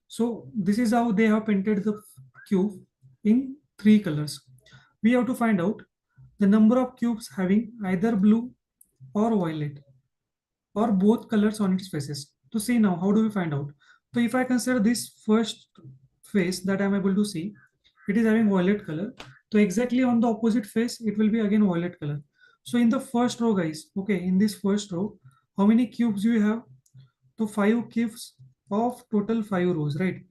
So this is how they have painted the cube in three colors. We have to find out the number of cubes having either blue or violet or both colors on its faces. To see now, how do we find out? So if I consider this first face that I'm able to see, it is having violet color. So exactly on the opposite face, it will be again violet color. So in the first row, guys, okay, in this first row, how many cubes you have? So five cubes of total five rows, right?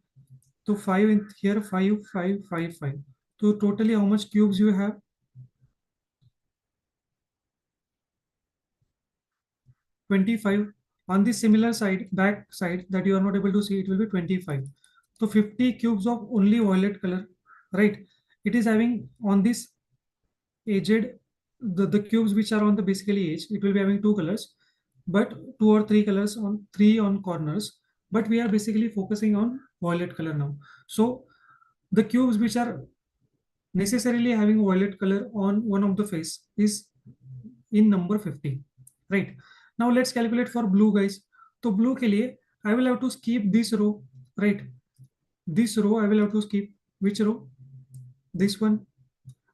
So five in here, five, five, five, five. So totally how much cubes you have? 25. On the similar side, back side that you are not able to see, it will be 25. So 50 cubes of only violet color, right? It is having on this edged, the cubes which are on the basically edge, it will be having two colors, but two or three colors on three on corners. But we are basically focusing on violet color now. So the cubes which are necessarily having violet color on one of the face is in number 50, right? Now let's calculate for blue, guys. So blue ke liye I will have to skip this row, right? This row I will have to skip. Which row? This one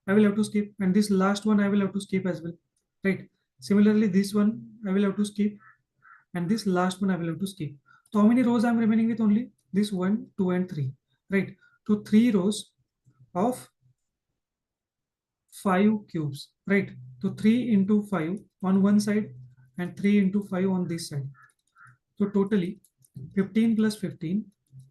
I will have to skip, and this last one I will have to skip as well, right? Similarly, this one I will have to skip, and this last one I will have to skip. So how many rows I'm remaining with? Only this one, two, and three, right? So three rows of five cubes, right? So 3 into 5 on one side and 3 into 5 on this side. So totally 15 plus 15.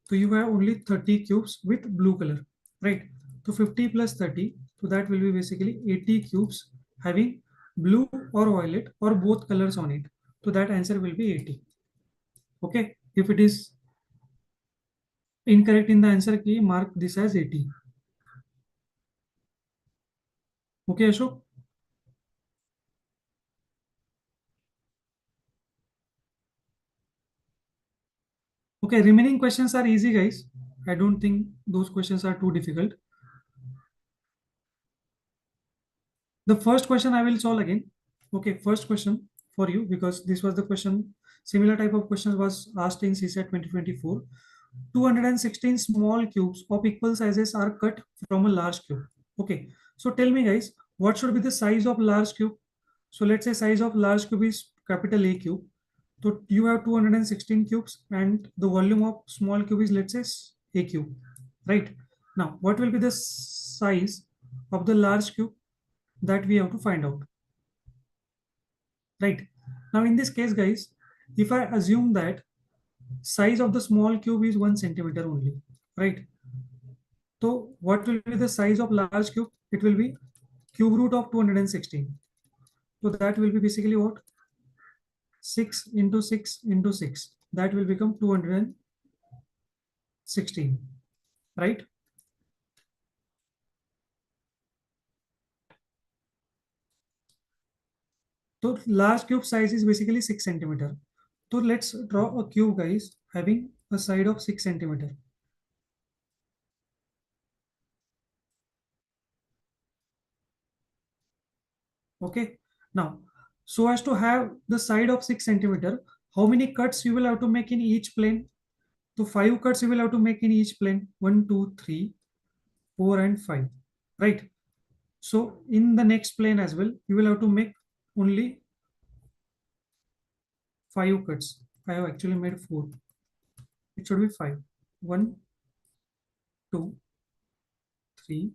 So you have only 30 cubes with blue color, right? So 50 plus 30. So that will be basically 80 cubes having blue or violet or both colors on it. So that answer will be 80. Okay. If it is incorrect in the answer key, mark this as 80. Okay, Ashok? Okay, remaining questions are easy, guys. I don't think those questions are too difficult. The first question I will solve again. Okay, first question for you, because this was the question, similar type of questions was asked in CSAT 2024. 216 small cubes of equal sizes are cut from a large cube. Okay, so tell me, guys, what should be the size of large cube? So let's say size of large cube is capital A cube. So you have 216 cubes and the volume of small cube is, let's say, A cube, right? Now, what will be the size of the large cube? That we have to find out, right? Now in this case, guys, if I assume that size of the small cube is 1 centimeter only, right? So what will be the size of large cube? It will be cube root of 216. So that will be basically what? 6 into 6 into 6. That will become 216, right? So large cube size is basically 6 centimeter. So let's draw a cube, guys, having a side of 6 centimeter. Okay. Now, so as to have the side of 6 centimeter, how many cuts you will have to make in each plane? So 5 cuts you will have to make in each plane. 1, 2, 3, 4, and 5. Right. So in the next plane as well, you will have to make only 5 cuts. I have actually made 4. It should be 5. 1, 2, 3,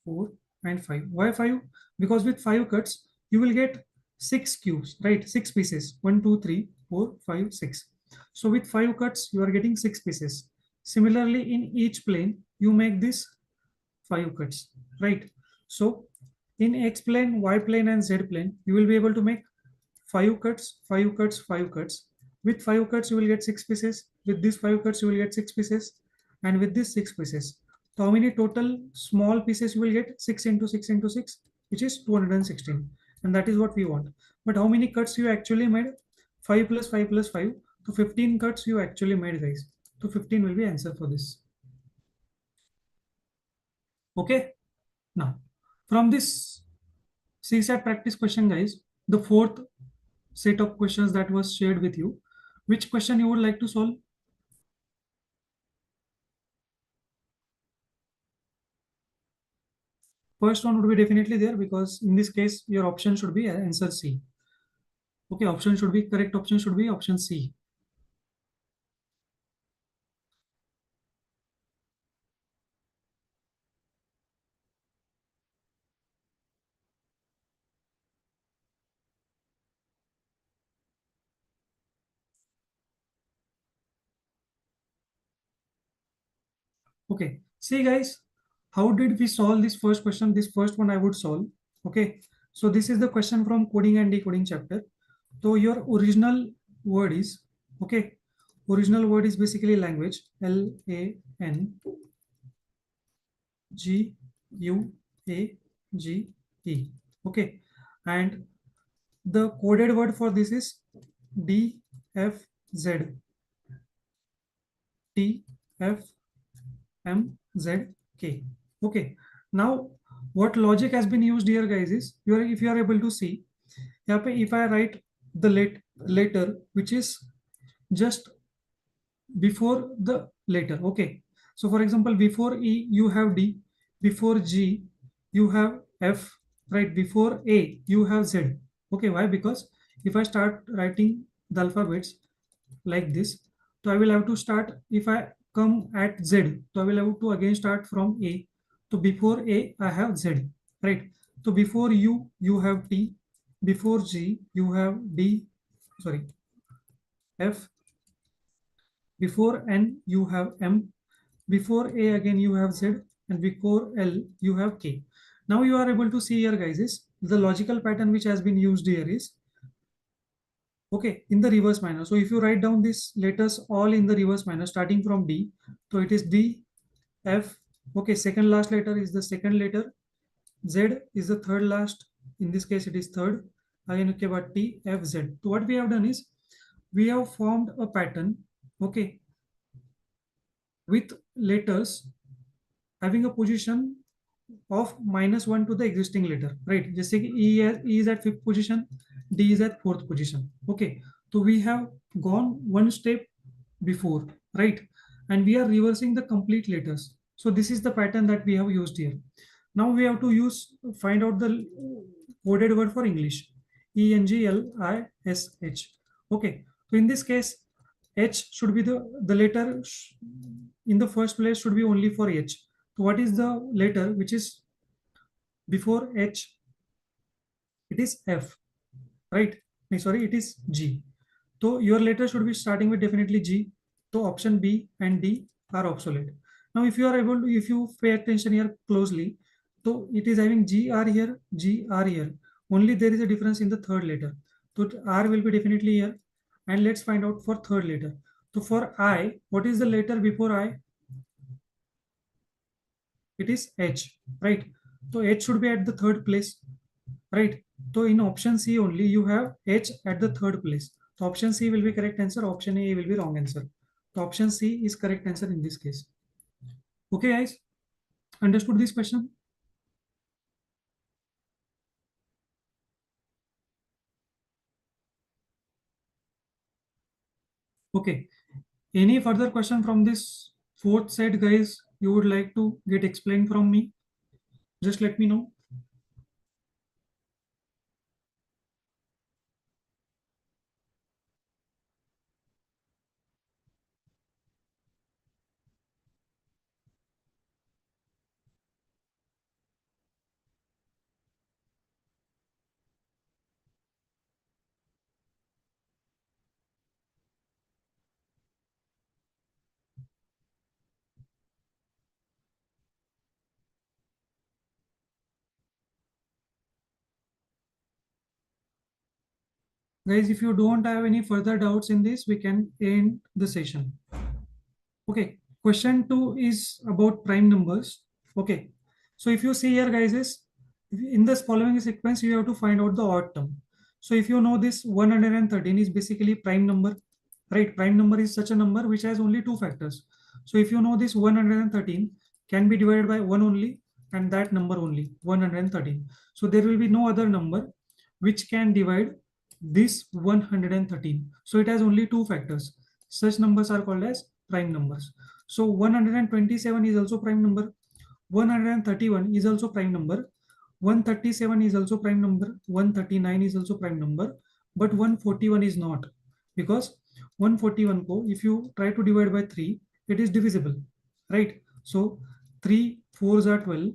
4, and 5. Why 5? Because with 5 cuts, you will get 6 cubes, right? 6 pieces. 1, 2, 3, 4, 5, 6. So with 5 cuts, you are getting 6 pieces. Similarly, in each plane, you make this 5 cuts, right? So in X plane, Y plane, and Z plane, you will be able to make 5 cuts, 5 cuts, 5 cuts. With 5 cuts, you will get 6 pieces. With these 5 cuts, you will get 6 pieces. And with this 6 pieces. So how many total small pieces you will get? 6 into 6 into 6, which is 216. And that is what we want. But how many cuts you actually made? 5 plus 5 plus 5. So 15 cuts you actually made, guys. So 15 will be answer for this. Okay. Now, from this CSAT practice question, guys, the fourth set of questions that was shared with you, which question you would like to solve? First one would be definitely there, because in this case, your option should be answer C. Okay, option should be correct. Option should be option C. Okay, see guys, how did we solve this first question? This first one I would solve. Okay, so this is the question from coding and decoding chapter. So your original word is, okay, original word is basically language, LANGUAGE. Okay, and the coded word for this is DFZ. TFMZK. Okay. Now, what logic has been used here, guys, is if you are able to see, if I write the letter which is just before the letter. Okay. So, for example, before E you have D, before G you have F, right? Before A you have Z. Okay. Why? Because if I start writing the alphabets like this, so I will have to start, if I come at Z, so I will have to again start from A. So before A I have Z, right? So before U you have T, before G you have D, sorry, F, before N you have M, before A again you have Z, and before L you have K. Now you are able to see here, guys, is the logical pattern which has been used here is, okay, in the reverse manner. So if you write down these letters all in the reverse manner, starting from D, so it is D, F, okay, second last letter is the second letter, Z is the third last, in this case it is third, again, okay, but T, F, Z. So what we have done is, we have formed a pattern, okay, with letters having a position of -1 to the existing letter, right? Just say E is at fifth position, D is at fourth position. Okay, so we have gone one step before, right? And we are reversing the complete letters. So this is the pattern that we have used here. Now we have to find out the coded word for English. ENGLISH. Okay, so in this case, H should be the letter in the first place should be only for H. So what is the letter which is before H? It is F, right? No, sorry, it is G. So your letter should be starting with definitely G. So option B and D are obsolete. Now, if you are able to, if you pay attention here closely, so it is having GR here, GR here. Only there is a difference in the third letter. So R will be definitely here. And let's find out for third letter. So for I, what is the letter before I? It is H, right? So H should be at the third place, right? So in option C only you have H at the third place. So option C will be correct answer. Option A will be wrong answer. So option C is correct answer in this case. Okay, guys, understood this question? Okay. Any further question from this fourth set, guys, you would like to get explained from me? Just let me know. Guys, if you don't have any further doubts in this, we can end the session. Okay, question 2 is about prime numbers. Okay, so if you see here, guys, is in this following sequence, you have to find out the odd term. So if you know this 113 is basically prime number, right? Prime number is such a number which has only two factors. So if you know this 113 can be divided by 1 only, and that number only 113. So there will be no other number which can divide this 113. So it has only two factors. Such numbers are called as prime numbers. So 127 is also prime number. 131 is also prime number. 137 is also prime number. 139 is also prime number. But 141 is not, because 141 ko if you try to divide by 3, it is divisible, right? So 3 4s are 12,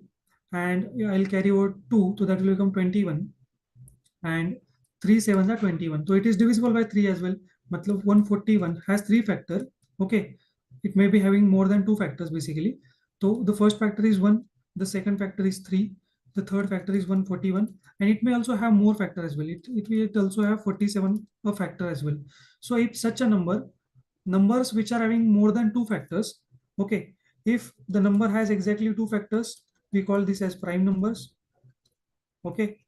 and I'll carry over 2, so that will become 21, and 3 7s are 21. So it is divisible by 3 as well. Matlab 141 has 3 factor. Okay, it may be having more than 2 factors basically. So the first factor is 1, the second factor is 3, the third factor is 141, and it may also have more factor as well. It will also have 47 a factor as well. So if such a numbers which are having more than 2 factors, okay, if the number has exactly 2 factors, we call this as prime numbers. Okay,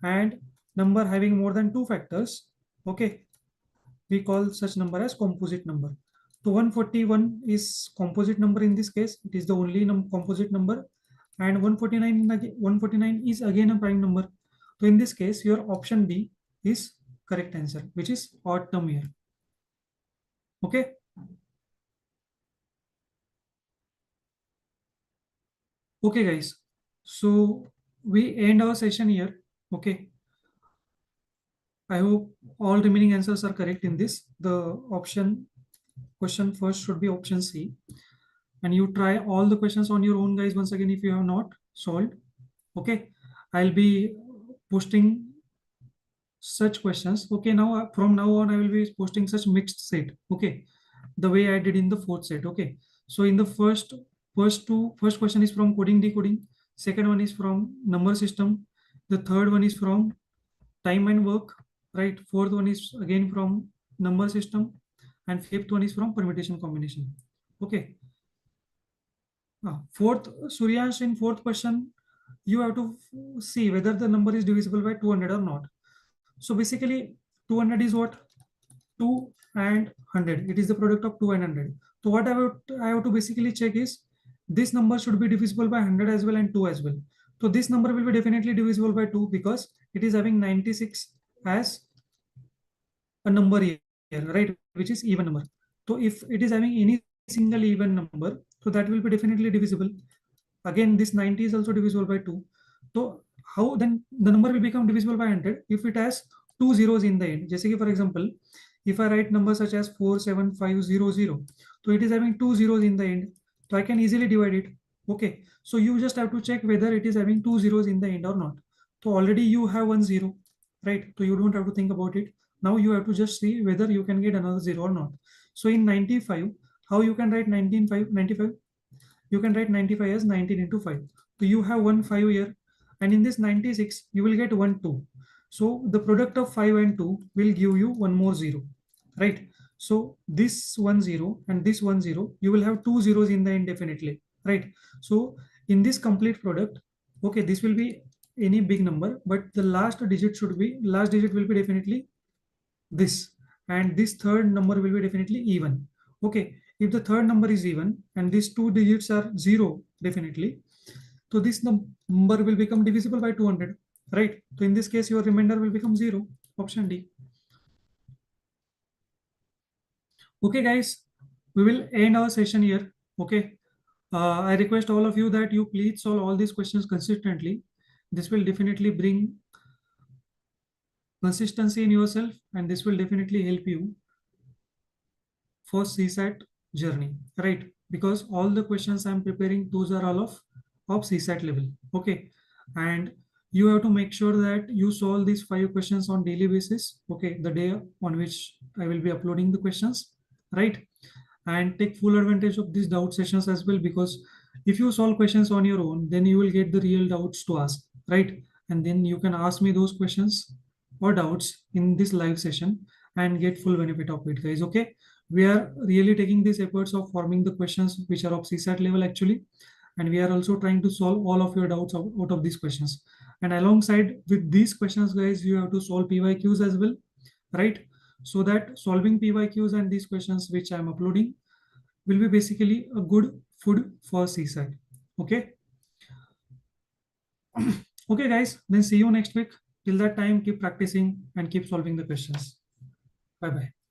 and number having more than 2 factors, okay, we call such number as composite number. So 141 is composite number in this case. It is the only composite number, and 149 is again a prime number. So in this case, your option B is correct answer, which is odd term here. Okay. Okay, guys. So we end our session here. Okay. I hope all remaining answers are correct in this. The question first should be option C. And you try all the questions on your own, guys, once again, if you have not solved. Okay. I'll be posting such questions. Okay. Now, from now on, I will be posting such mixed set. Okay. The way I did in the fourth set. Okay. So in the first question is from coding decoding. Second one is from number system. The third one is from time and work, right? Fourth one is again from number system, and fifth one is from permutation combination. Okay. Fourth, Suryansh, in fourth question, you have to see whether the number is divisible by 200 or not. So basically, 200 is what? 2 and 100. It is the product of 2 and 100. So what I have to basically check is this number should be divisible by 100 as well and 2 as well. So this number will be definitely divisible by 2 because it is having 96 as a number here, right? Which is even number. So if it is having any single even number, so that will be definitely divisible. Again, this 90 is also divisible by 2. So how then the number will become divisible by 100 if it has two zeros in the end. Just for example, if I write numbers such as 47500, so it is having two zeros in the end. So I can easily divide it. Okay. So you just have to check whether it is having two zeros in the end or not. So already you have 1 0, right? So you don't have to think about it. Now you have to just see whether you can get another 0 or not. So in 95, how you can write 95? You can write 95 as 19 into 5. So you have 1 5 here. And in this 96, you will get 1 2. So the product of 5 and 2 will give you one more 0, right? So this 1 0 and this 1 0, you will have two zeros in the end definitely, right? So in this complete product, okay, this will be any big number, but the last digit will be definitely this, and this third number will be definitely even. Okay, if the third number is even and these two digits are 0 definitely, so this number will become divisible by 200, right? So in this case your remainder will become 0, option D. Okay guys, we will end our session here. Okay, I request all of you that you please solve all these questions consistently. This will definitely bring consistency in yourself, and this will definitely help you for CSAT journey, right? Because all the questions I'm preparing, those are all of CSAT level. Okay, and you have to make sure that you solve these 5 questions on daily basis. Okay, the day on which I will be uploading the questions, right? And take full advantage of these doubt sessions as well, because if you solve questions on your own, then you will get the real doubts to ask, right? And then you can ask me those questions or doubts in this live session and get full benefit of it, guys. Okay, we are really taking these efforts of forming the questions which are of CSAT level actually, and we are also trying to solve all of your doubts out of these questions. And alongside with these questions, guys, you have to solve PYQs as well, right? so that solving PYQs and these questions which I'm uploading will be basically a good food for CSAT. Okay. Okay, guys, then see you next week. Till that time, keep practicing and keep solving the questions. Bye bye.